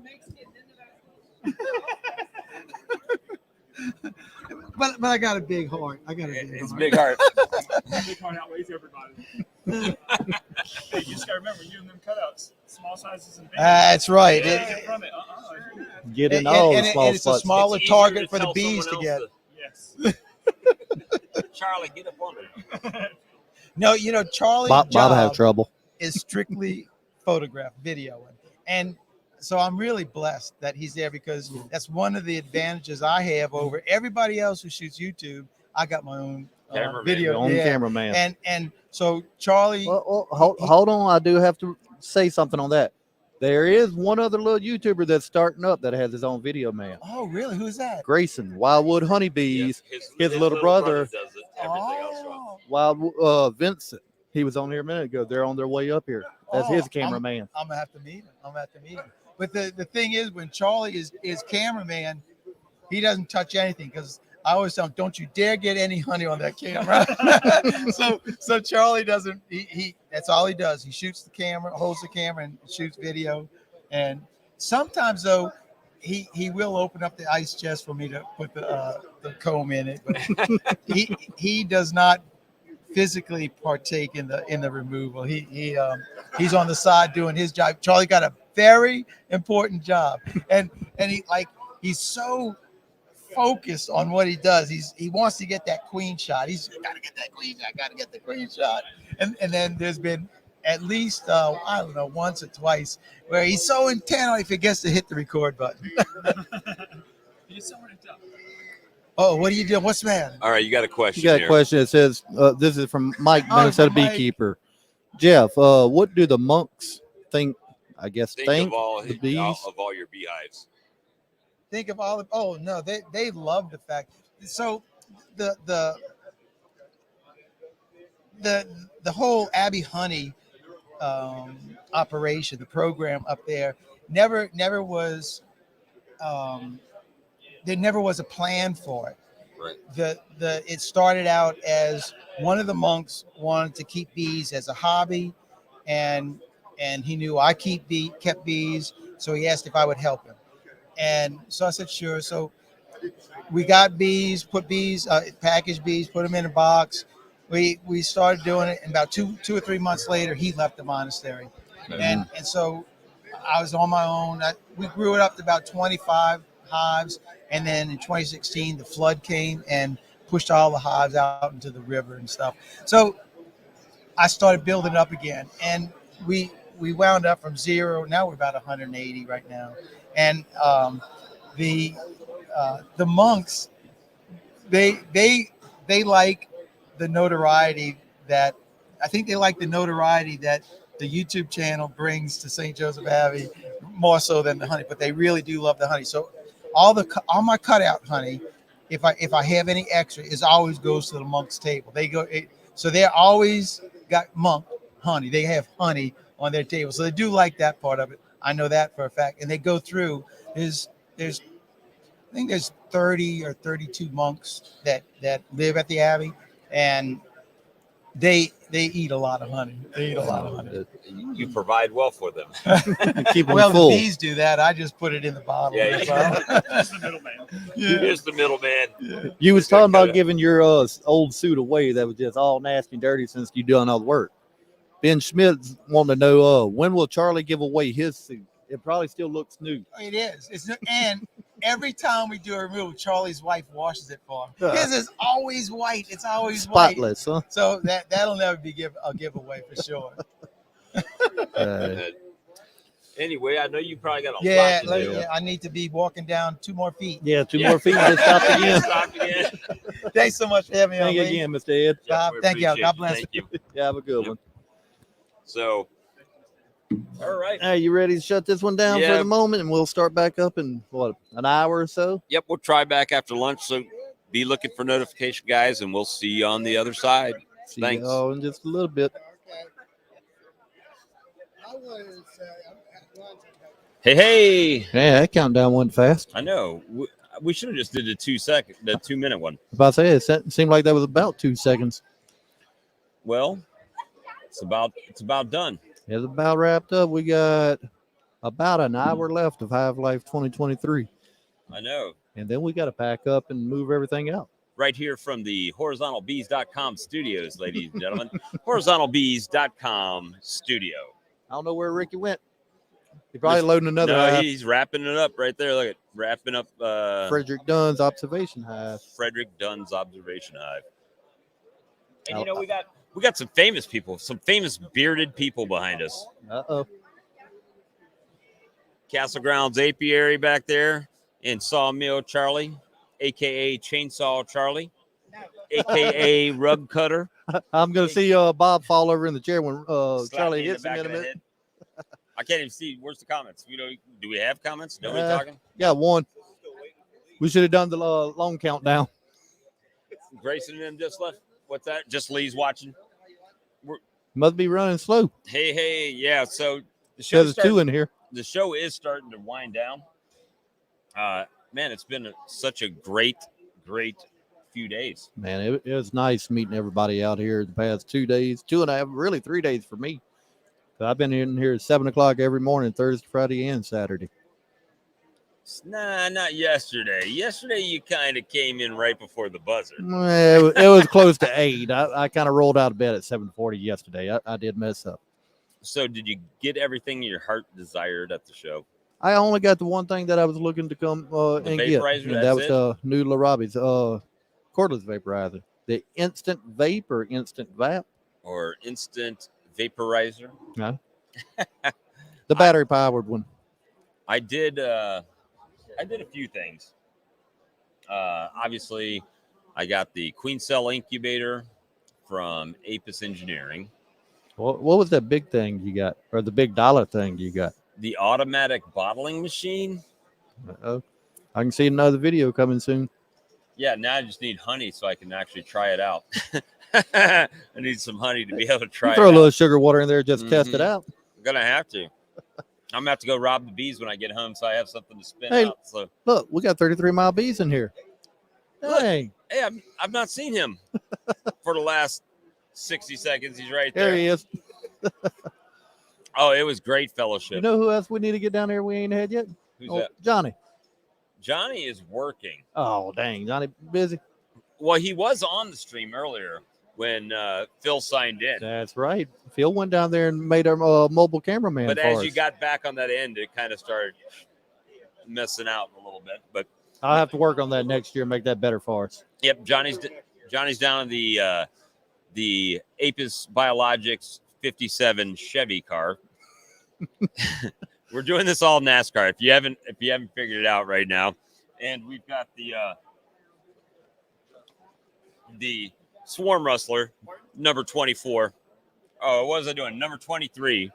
But I got a big heart. It's big heart. Big heart outweighs everybody. Hey, you just gotta remember, you and them cutouts, small sizes and big. That's right. Get from it. Get in all the small and it's a spots. smaller It's easier target to for the tell bees to someone get. else Charlie, get up on it. No, you know, Charlie's Bob job have trouble. is strictly photograph, video, and so I'm really blessed that he's there, because that's one of the advantages I have over everybody else who shoots YouTube. I got my own video, Your own cameraman. and so Charlie. Well, hold on. I do have to say something on that. There is one other little YouTuber that's starting up that has his own video man. Oh, really? Who's that? Grayson, Wildwood Honeybees. His little brother, does it. Everything else wrong. Vincent. He was on here a minute ago. They're on their way up here. That's his cameraman. I'm gonna have to meet him. But the thing is, when Charlie is cameraman, he doesn't touch anything, because I always tell him, don't you dare get any honey on that camera. so Charlie doesn't. He that's all he does. He shoots the camera, holds the camera, and shoots video. And sometimes though, he will open up the ice chest for me to put the comb in it, but he does not physically partake in the removal. He's on the side doing his job. Charlie got a very important job, and he's so focused on what he does. He wants to get that queen shot. He's got to get that queen shot. Got to get the queen shot. And then there's been at least I don't know, once or twice where he's so intent on he forgets to hit the record button. Oh, what are you doing? What's the matter? All right, you got a question. You got a here. question that says, this is from Mike, Oh, Minnesota from Mike. beekeeper. Jeff, what do the monks think? I guess Think of all the bees. of all your beehives. Think of all of. Oh no, they love the fact. So the whole Abbey Honey operation, the program up there, never was. There never was a plan for it. Right. It started out as one of the monks wanted to keep bees as a hobby, and he knew I kept bees, so he asked if I would help him, and so I said sure. So we got bees, packaged bees, put them in a box. We started doing it, and about two or 3 months later, he left the monastery, and so I was on my own. We grew it up to about 25 hives, and then in 2016 the flood came and pushed all the hives out into the river and stuff. So I started building up again, and we wound up from 0. Now we're about 180 right now, and the monks, they like the notoriety that I think they like the notoriety that the YouTube channel brings to St. Joseph Abbey more so than the honey, but they really do love the honey. So all my cutout honey, if I have any extra, is always goes to the monks' table. So they're always got monk honey. They have honey on their table, so they do like that part of it. I know that for a fact. And they go through. There's I think there's 30 or 32 monks that live at the Abbey, and they eat a lot of honey. They eat a lot of honey. You provide well for them. Keep them Well, full. the bees do that. I just put it in the bottle. Yeah, That's all. the middleman. Yeah. Here's the middleman. You was talking about giving your old suit away that was just all nasty and dirty since you done all the work. Ben Schmidt's wanting to know when will Charlie give away his suit? It probably still looks new. It is. And every time we do a removal, Charlie's wife washes it for him. His is always white. It's always Spotless, white. huh? So that'll never be a giveaway for sure. Anyway, I know you probably got a Yeah, lot to do. I need to be walking down 2 more feet. Yeah, 2 more feet. Just stop again. Stop again. Thanks so much for having me on. Thank you Lee. again, Mr. Ed. Bob, thank you. God bless. Thank you. Yeah, have a good one. So, all right. Hey, you ready to shut this one down for the moment, and we'll start back up in an hour or so? Yep, we'll try back after lunch. So be looking for notification, guys, and we'll see you on the other side. See Thanks. y'all in just a little bit. Hey. Yeah, that countdown went fast. I know. We should have just did the 2-minute one. If I say it seemed like that was about 2 seconds. Well, it's about done. It's about wrapped up. We got about an hour left of Hive Life 2023. I know. And then we got to pack up and move everything out. Right here from the horizontalbees.com studios, ladies and gentlemen. horizontalbees.com studio. I don't know where Ricky went. He's probably loading another hive. He's wrapping it up right there. Look at wrapping up Frederick Dunn's observation hive. Frederick Dunn's observation hive. And you know, we got some famous people, some famous bearded people behind us. Uh-oh. Castle Grounds Apiary back there, and Sawmill Charlie, aka Chainsaw Charlie, aka Rug Cutter. I'm gonna see Bob fall over in the chair when Slap Charlie me in hits the him back in a of the minute. head. I can't even see. Where's the comments? Do we have comments? Nobody talking? Got one. We should have done the long countdown. Grayson and them just left. What's that? Just Lee's watching. Must be running slow. Hey, yeah. So the show There's 2 in here. The show is starting to wind down. Man, it's been such a great few days. Man, it was nice meeting everybody out here the past 2 days, 2.5, really 3 days for me. I've been in here at 7 o'clock every morning, Thursday, Friday, and Saturday. Nah, not yesterday. Yesterday, you kind of came in right before the buzzer. Well, it was close to 8. I kind of rolled out of bed at 7:40 yesterday. I did mess up. So did you get everything your heart desired at the show? I only got the one thing that I was looking to come and get. Vaporizer, And that was new Larabi's cordless vaporizer. The instant vape or instant vap? Or instant vaporizer? No. The battery powered one. I did a few things. Obviously, I got the queen cell incubator from Apis Engineering. What was that big thing you got, or the big dollar thing you got? The automatic bottling machine. Oh, I can see another video coming soon. Yeah, now I just need honey so I can actually try it out. I need some honey to be able to try Throw it a little out. sugar water in there, just test it Mhm. out. I'm gonna have to. I'm gonna have to go rob the bees when I get home, so I have something to spin Hey, out. So look, we got 33-mile bees in here. Dang. hey, I've not seen him for the last 60 seconds. He's right There there. he is. Oh, it was great fellowship. You know who else we need to get down there we ain't had yet? Who's Oh, that? Johnny. Johnny is working. Oh, dang. Johnny busy. Well, he was on the stream earlier when Phil signed in. That's right. Phil went down there and made our mobile cameraman But for as us. you got back on that end, it kind of started messing out a little bit. But I'll have to work on that next year and make that better for us. yep, Johnny's down in the Apis Biologix 57 Chevy car. We're doing this all NASCAR. If you haven't figured it out right now, and we've got the Swarm Rustler number 24. Oh, what was I doing? Number 23,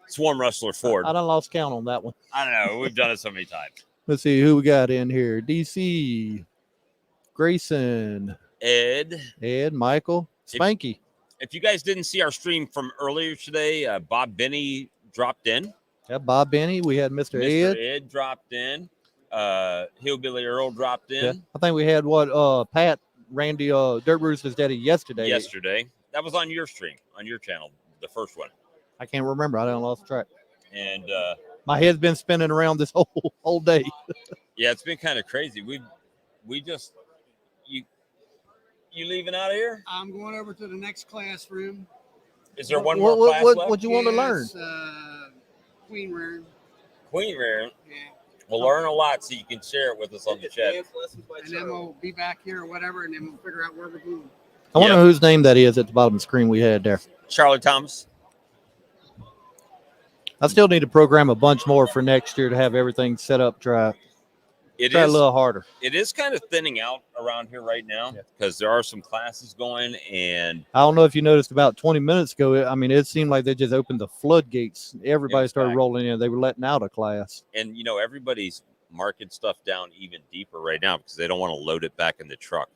Swarm Rustler Ford. I done lost count on that one. I don't know. We've done it so many times. Let's see who we got in here. DC, Grayson, Ed, Michael, Spanky. If you guys didn't see our stream from earlier today, Bob Binnie dropped in. Yeah, Bob Binnie. We had Mr. Ed. Ed dropped in. Hillbilly Earl dropped in. Yeah. I think we had Pat, Randy, Dirt Rooster's daddy yesterday. That was on your stream, on your channel, the first one. I can't remember. I done lost track. And my head's been spinning around this whole day. yeah, it's been kind of crazy. We just you leaving out of here? I'm going over to the next classroom. Is there one more class left? What you want to learn? Queen rearing. Queen rearing. Yeah. We'll learn a lot so you can share it with us on the chat. And then we'll be back here or whatever, and then we'll figure out where we're going. I wonder whose name that is at the bottom of the screen we had there. Charlie Thomas. I still need to program a bunch more for next year to have everything set up. Try a little harder. It is kind of thinning out around here right now because there are some classes going, and I don't know if you noticed about 20 minutes ago. I mean, it seemed like they just opened the floodgates. Everybody started rolling in. They were letting out a class. and everybody's marking stuff down even deeper right now because they don't want to load it back in the truck.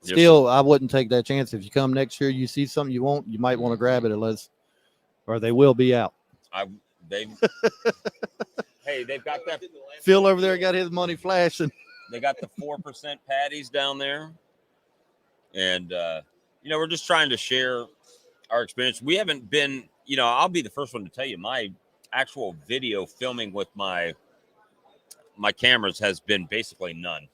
Still, I wouldn't take that chance. If you come next year, you see something you want, you might want to grab it, or they will be out. Hey, they've got that. Phil over there got his money flashing. They got the 4% patties down there, and we're just trying to share our experience. We haven't been, I'll be the first one to tell you, my actual video filming with my cameras has been basically none.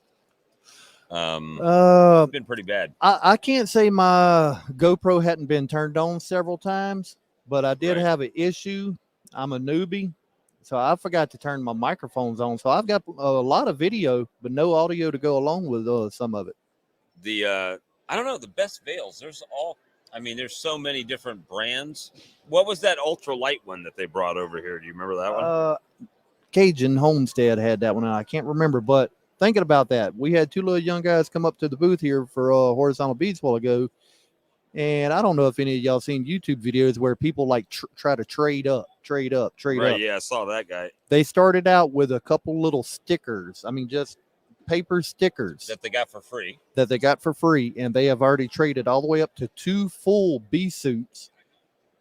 It's been pretty bad. I can't say my GoPro hadn't been turned on several times, but I did have an issue. I'm a newbie, so I forgot to turn my microphones on. So I've got a lot of video, but no audio to go along with some of it. I don't know, the best veils. There's so many different brands. What was that ultra light one that they brought over here? Do you remember that one? Cajun Homestead had that one, and I can't remember, but thinking about that, we had two little young guys come up to the booth here for horizontal beads a while ago, and I don't know if any of y'all seen YouTube videos where people like try to trade up. Right, yeah, I saw that guy. They started out with a couple little stickers. I mean, just paper stickers That they got for free. And they have already traded all the way up to 2 full bee suits,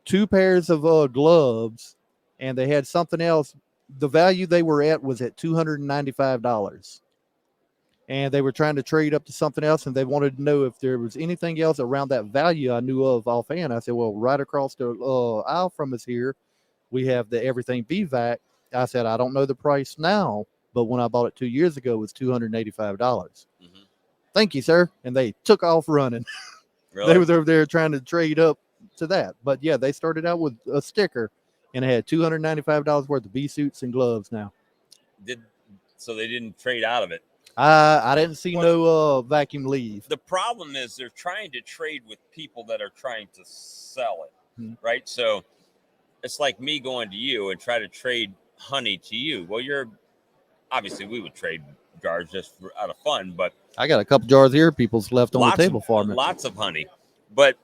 2 pairs of gloves, and they had something else. The value they were at was at $295. And they were trying to trade up to something else, and they wanted to know if there was anything else around that value I knew of offhand. I said, well, right across the aisle from us here, we have the Everything Bee Vac. I said, I don't know the price now, but when I bought it 2 years ago, it was $285. Thank you, sir. And they took off running. Really? They was over there trying to trade up to that. But yeah, they started out with a sticker, and it had $295 worth of bee suits and gloves now. So they didn't trade out of it. I didn't see no vacuum leave. The problem is they're trying to trade with people that are trying to sell it, right? So it's like me going to you and try to trade honey to you. Well, obviously we would trade jars just out of fun. But I got a couple jars here. People's left on the table for me. Lots of honey. But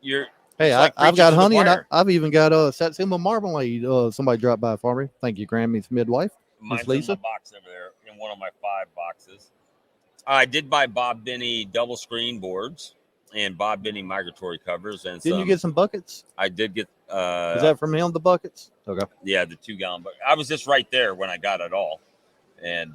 you're Hey, it's like I've preaching got to the honey, and choir. I've even got Satsuma marmalade. Somebody dropped by for me. Thank you, Grammy's midwife, Miss Mine's in Lisa. my box over there in one of my 5 boxes. I did buy Bob Binnie double screen boards and Bob Binnie migratory covers. And Didn't you get some buckets? I did get. Is that from him, the buckets? Okay. Yeah, the 2-gallon bucket. I was just right there when I got it all. And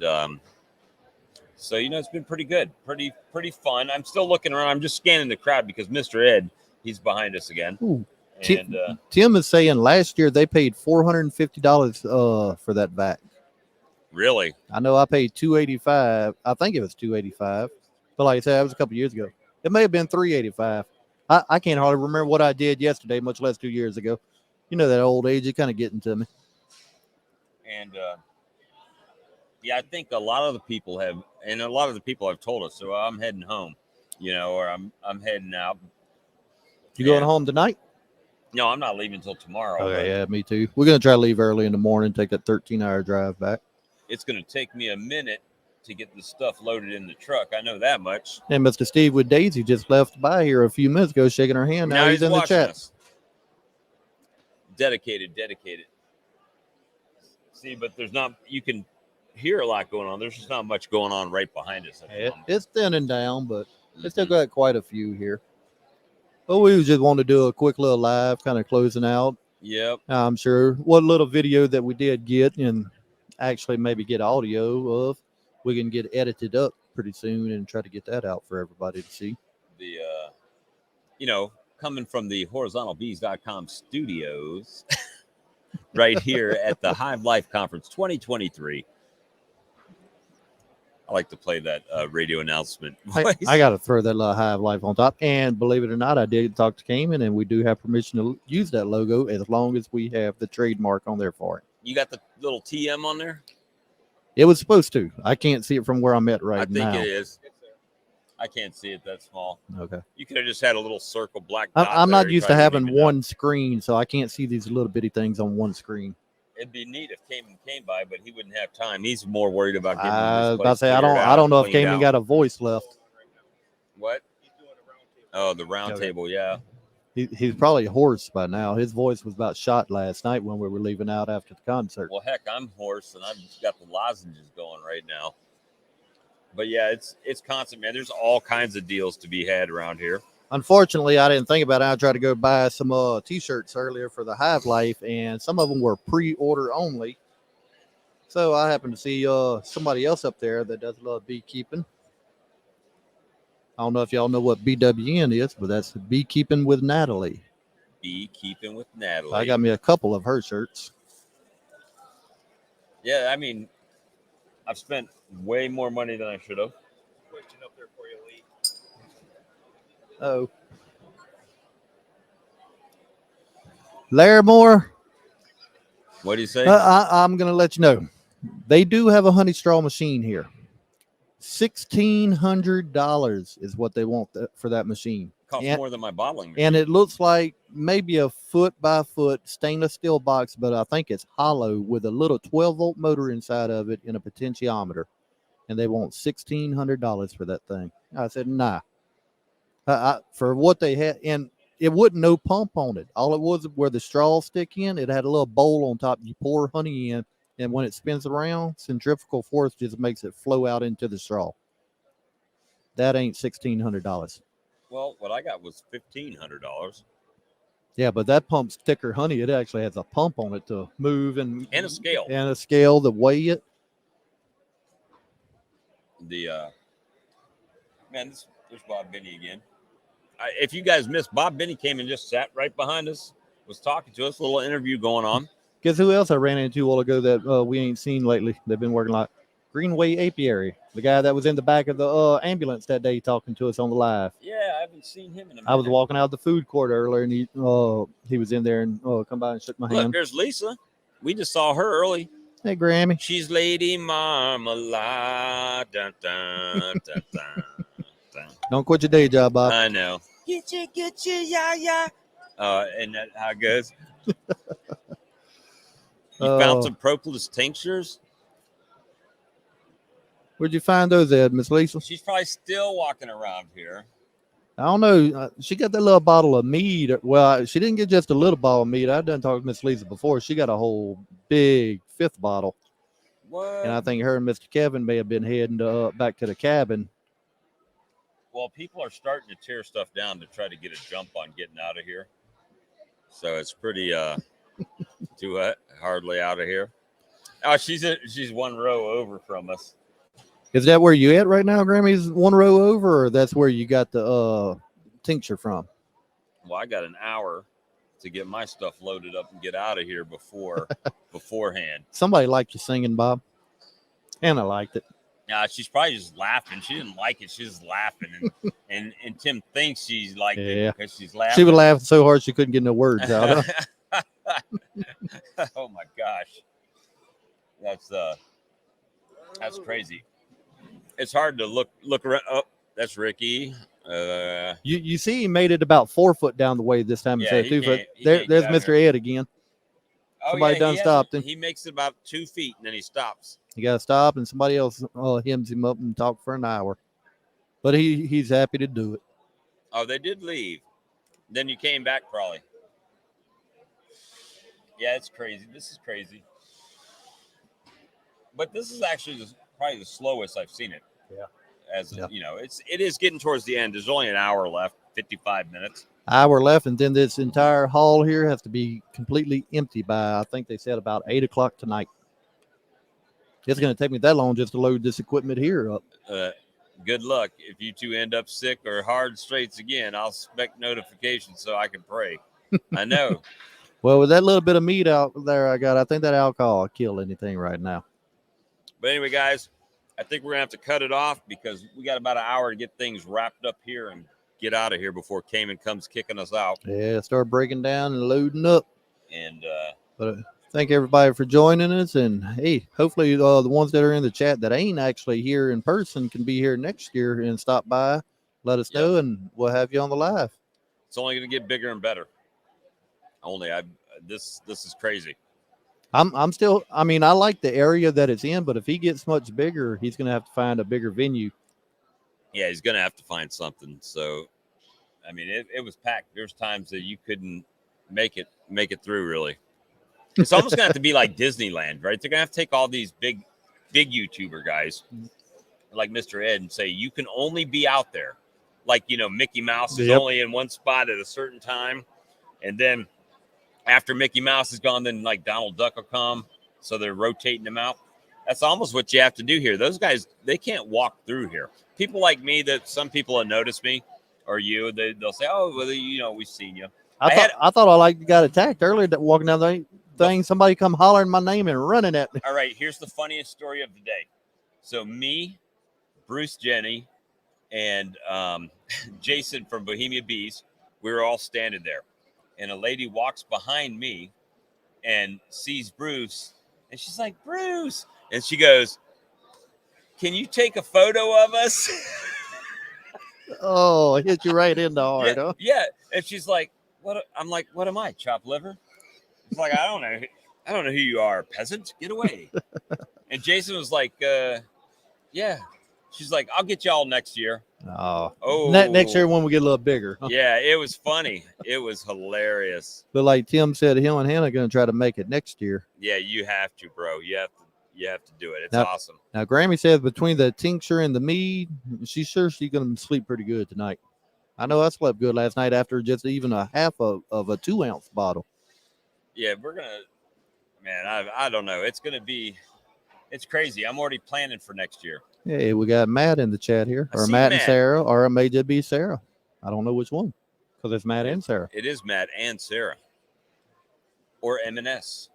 so, it's been pretty good. Pretty fun. I'm still looking around. I'm just scanning the crowd because Mr. Ed, he's behind us again. Ooh. And Tim is saying last year they paid $450 for that vac. really? I know I paid $285. I think it was $285. But like I said, that was a couple years ago. It may have been $385. I can't hardly remember what I did yesterday, much less 2 years ago. You know that old age is kind of getting to me. And I think a lot of the people have told us. So I'm heading home, or I'm heading out. You going home tonight? No, I'm not leaving until tomorrow. Okay, yeah, me too. We're gonna try to leave early in the morning, take that 13-hour drive back. It's gonna take me a minute to get the stuff loaded in the truck. I know that much. And Mr. Steve with Daisy just left by here a few minutes ago, shaking her hand. Now he's in the chat. Us. Dedicated. See, but there's not. You can hear a lot going on. There's just not much going on right behind us. It's thinning down, but it's still got quite a few here. But we just want to do a quick little live, kind of closing out. Yep. I'm sure what little video that we did get and actually maybe get audio of, we can get edited up pretty soon and try to get that out for everybody to see. The coming from the horizontalbees.com studios right here at the Hive Life Conference 2023. I like to play that radio announcement voice. I got to throw that little Hive Life on top. And believe it or not, I did talk to Cayman, and we do have permission to use that logo as long as we have the trademark on there for it. You got the little TM on there? It was supposed to. I can't see it from where I'm at right now. I think it is. I can't see it that small. Okay. You could have just had a little circle black dot. I'm not there. used to having one screen, so I can't see these little bitty things on one screen. It'd be neat if Cayman came by, but he wouldn't have time. He's more worried about getting I this was about place to say I figured out don't know if and Cayman cleaned got out. a voice left. What? Oh, the round Okay. table, yeah. He's probably hoarse by now. His voice was about shot last night when we were leaving out after the concert. Well, heck, I'm hoarse and I've got the lozenges going right now. But yeah, it's constant, man. There's all kinds of deals to be had around here. Unfortunately, I didn't think about it. I tried to go buy some T-shirts earlier for the Hive Life, and some of them were pre-order only. So I happened to see somebody else up there that does a lot of beekeeping. I don't know if y'all know what BWN is, but that's Beekeeping with Natalie. Beekeeping with Natalie. I got me a couple of her shirts. Yeah, I mean, I've spent way more money than I should have. Oh. Larimore. What do you say? I'm going to let you know. They do have a honey straw machine here. $1,600 is what they want for that machine. Costs more than my bottling machine. And it looks like maybe a foot by foot stainless steel box, but I think it's hollow with a little 12-volt motor inside of it and a potentiometer. And they want $1,600 for that thing. I said, nah. For what they had, and it wouldn't no pump on it. All it was where the straws stick in, it had a little bowl on top. You pour honey in, and when it spins around, centrifugal force just makes it flow out into the straw. That ain't $1,600. Well, what I got was $1,500. Yeah, but that pump's thicker honey. It actually has a pump on it to move and a scale. And a scale to weigh it. The man, there's Bob Binnie again. If you guys missed, Bob Binnie came and just sat right behind us, was talking to us, a little interview going on. Guess who else I ran into a while ago that we ain't seen lately? They've been working a lot. Greenway Apiary, the guy that was in the back of the ambulance that day talking to us on the live. Yeah, I haven't seen him in a minute. I was walking out the food court earlier, and he was in there and come by and shook my Look, hand. there's Lisa. We just saw her early. Hey, Grammy. She's Lady Marmalade. Dun, dun, dun, dun, dun. Don't quit your day job, Bob. I know. Get you, yeah, yeah. And that how it goes. You found some propolis tinctures? Where'd you find those at, Miss Lisa? She's probably still walking around here. I don't know. She got that little bottle of mead. Well, she didn't get just a little bottle of mead. I've done talked to Miss Lisa before. She got a whole big 5th bottle. What? And I think her and Mr. Kevin may have been heading back to the cabin. Well, people are starting to tear stuff down to try to get a jump on getting out of here. So it's pretty too hardly out of here. Oh, she's one row over from us. Is that where you at right now, Grammy's one row over, or that's where you got the tincture from? Well, I got an hour to get my stuff loaded up and get out of here beforehand. Somebody liked you singing, Bob. And I liked it. She's probably just laughing. She didn't like it. She's just laughing. And Tim thinks she's liked it because she's laughing. She was laughing so hard she couldn't get no words out. Oh my gosh. That's crazy. It's hard to look around. Oh, that's Ricky. You see he made it about 4 foot down the way this time instead of 2 foot. There's Mr. Ed again. Somebody done stopped him. He makes it about 2 feet and then he stops. You got to stop, and somebody else hems him up and talk for an hour. But he's happy to do it. Oh, they did leave. Then you came back probably. Yeah, it's crazy. This is crazy. But this is actually probably the slowest I've seen it. Yeah. It is getting towards the end. There's only an hour left, 55 minutes. Hour left, and then this entire hall here has to be completely empty by, I think they said, about 8 o'clock tonight. It's going to take me that long just to load this equipment here up. Good luck. If you two end up sick or hard straits again, I'll expect notifications so I can pray. I know. Well, with that little bit of meat out there I think that alcohol will kill anything right now. But anyway, guys, I think we're going to have to cut it off because we got about an hour to get things wrapped up here and get out of here before Cayman comes kicking us out. Yeah, start breaking down and loading up. And but thank everybody for joining us. And hey, hopefully the ones that are in the chat that ain't actually here in person can be here next year and stop by, let us know, and we'll have you on the live. It's only going to get bigger and better. This is crazy. I'm still, I like the area that it's in, but if he gets much bigger, he's going to have to find a bigger venue. Yeah, he's going to have to find something. So, it was packed. There's times that you couldn't make it through, really. It's almost going to have to be like Disneyland, right? They're going to have to take all these big YouTuber guys like Mr. Ed and say, you can only be out there. Like, Mickey Mouse is only in one spot at a certain time. And then after Mickey Mouse is gone, then like Donald Duck will come. So they're rotating them out. That's almost what you have to do here. Those guys, they can't walk through here. People like me, that some people have noticed me, or you, they'll say, oh, well, we've seen you. I thought I got attacked earlier that walking down the thing. Somebody come hollering my name and running at me. All right, here's the funniest story of the day. So me, Bruce, Jenny, and Jason from Bohemia Bees, we were all standing there. And a lady walks behind me and sees Bruce. And she's like, Bruce. And she goes, can you take a photo of us? Oh, hit you right in the heart, huh? Yeah. And she's like, what? I'm like, what am I, chopped liver? It's like, I don't know who you are, peasant. Get away. And Jason was like, yeah. She's like, I'll get y'all next year. Oh. Next year when we get a little bigger. Huh? Yeah, it was funny. It was hilarious. But like Tim said, him and Hannah are going to try to make it next year. Yeah, you have to, bro. You have to do it. It's awesome. Now, Grammy said between the tincture and the mead, she's sure she's going to sleep pretty good tonight. I know I slept good last night after just even a half of a 2-ounce bottle. Yeah, we're going to, man, I don't know. It's going to be, it's crazy. I'm already planning for next year. Hey, we got Matt in the chat here, or Matt and Sarah, or it may just be Sarah. I don't know which one, because it's Matt and Sarah. It is Matt and Sarah, or M&S.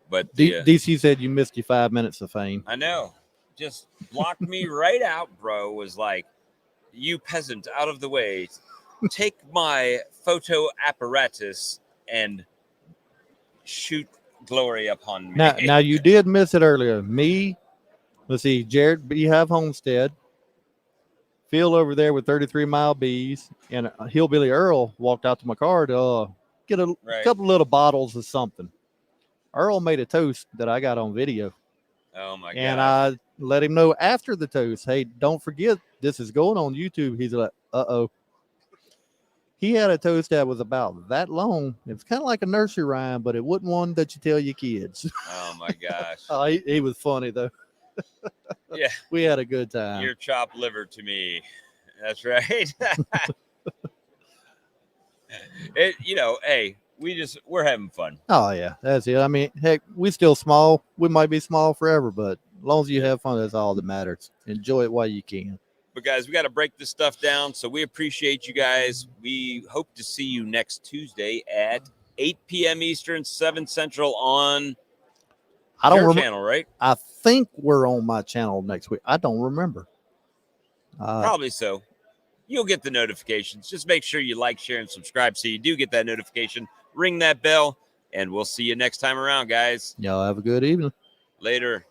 But DC said you missed your 5 minutes of fame. I know, just blocked me right out, bro. Was like, you peasant, out of the way. Take my photo apparatus and shoot glory upon me. Now you did miss it earlier. Me. Let's see, Jared Beehive Homestead, Phil over there with 33 Mile Bees, and Hillbilly Earl walked out to my car to get a couple little bottles of something. Earl made a toast that I got on video. Oh, my God. And I let him know after the toast, hey, don't forget this is going on YouTube. He's like, uh-oh. He had a toast that was about that long. It's kind of like a nursery rhyme, but it wasn't one that you tell your kids. Oh my gosh. Oh, he was funny though. Yeah. We had a good time. Your chopped liver to me. That's right. Hey, we're having fun. Oh yeah, that's it. I mean, heck, we still small. We might be small forever, but as long as you have fun, that's all that matters. Enjoy it while you can. But guys, we got to break this stuff down. So we appreciate you guys. We hope to see you next Tuesday at 8 p.m. Eastern, 7 Central on your channel, right? I think we're on my channel next week. I don't remember. Probably so. You'll get the notifications. Just make sure you like, share, and subscribe so you do get that notification. Ring that bell, and we'll see you next time around, guys. Y'all have a good evening. Later.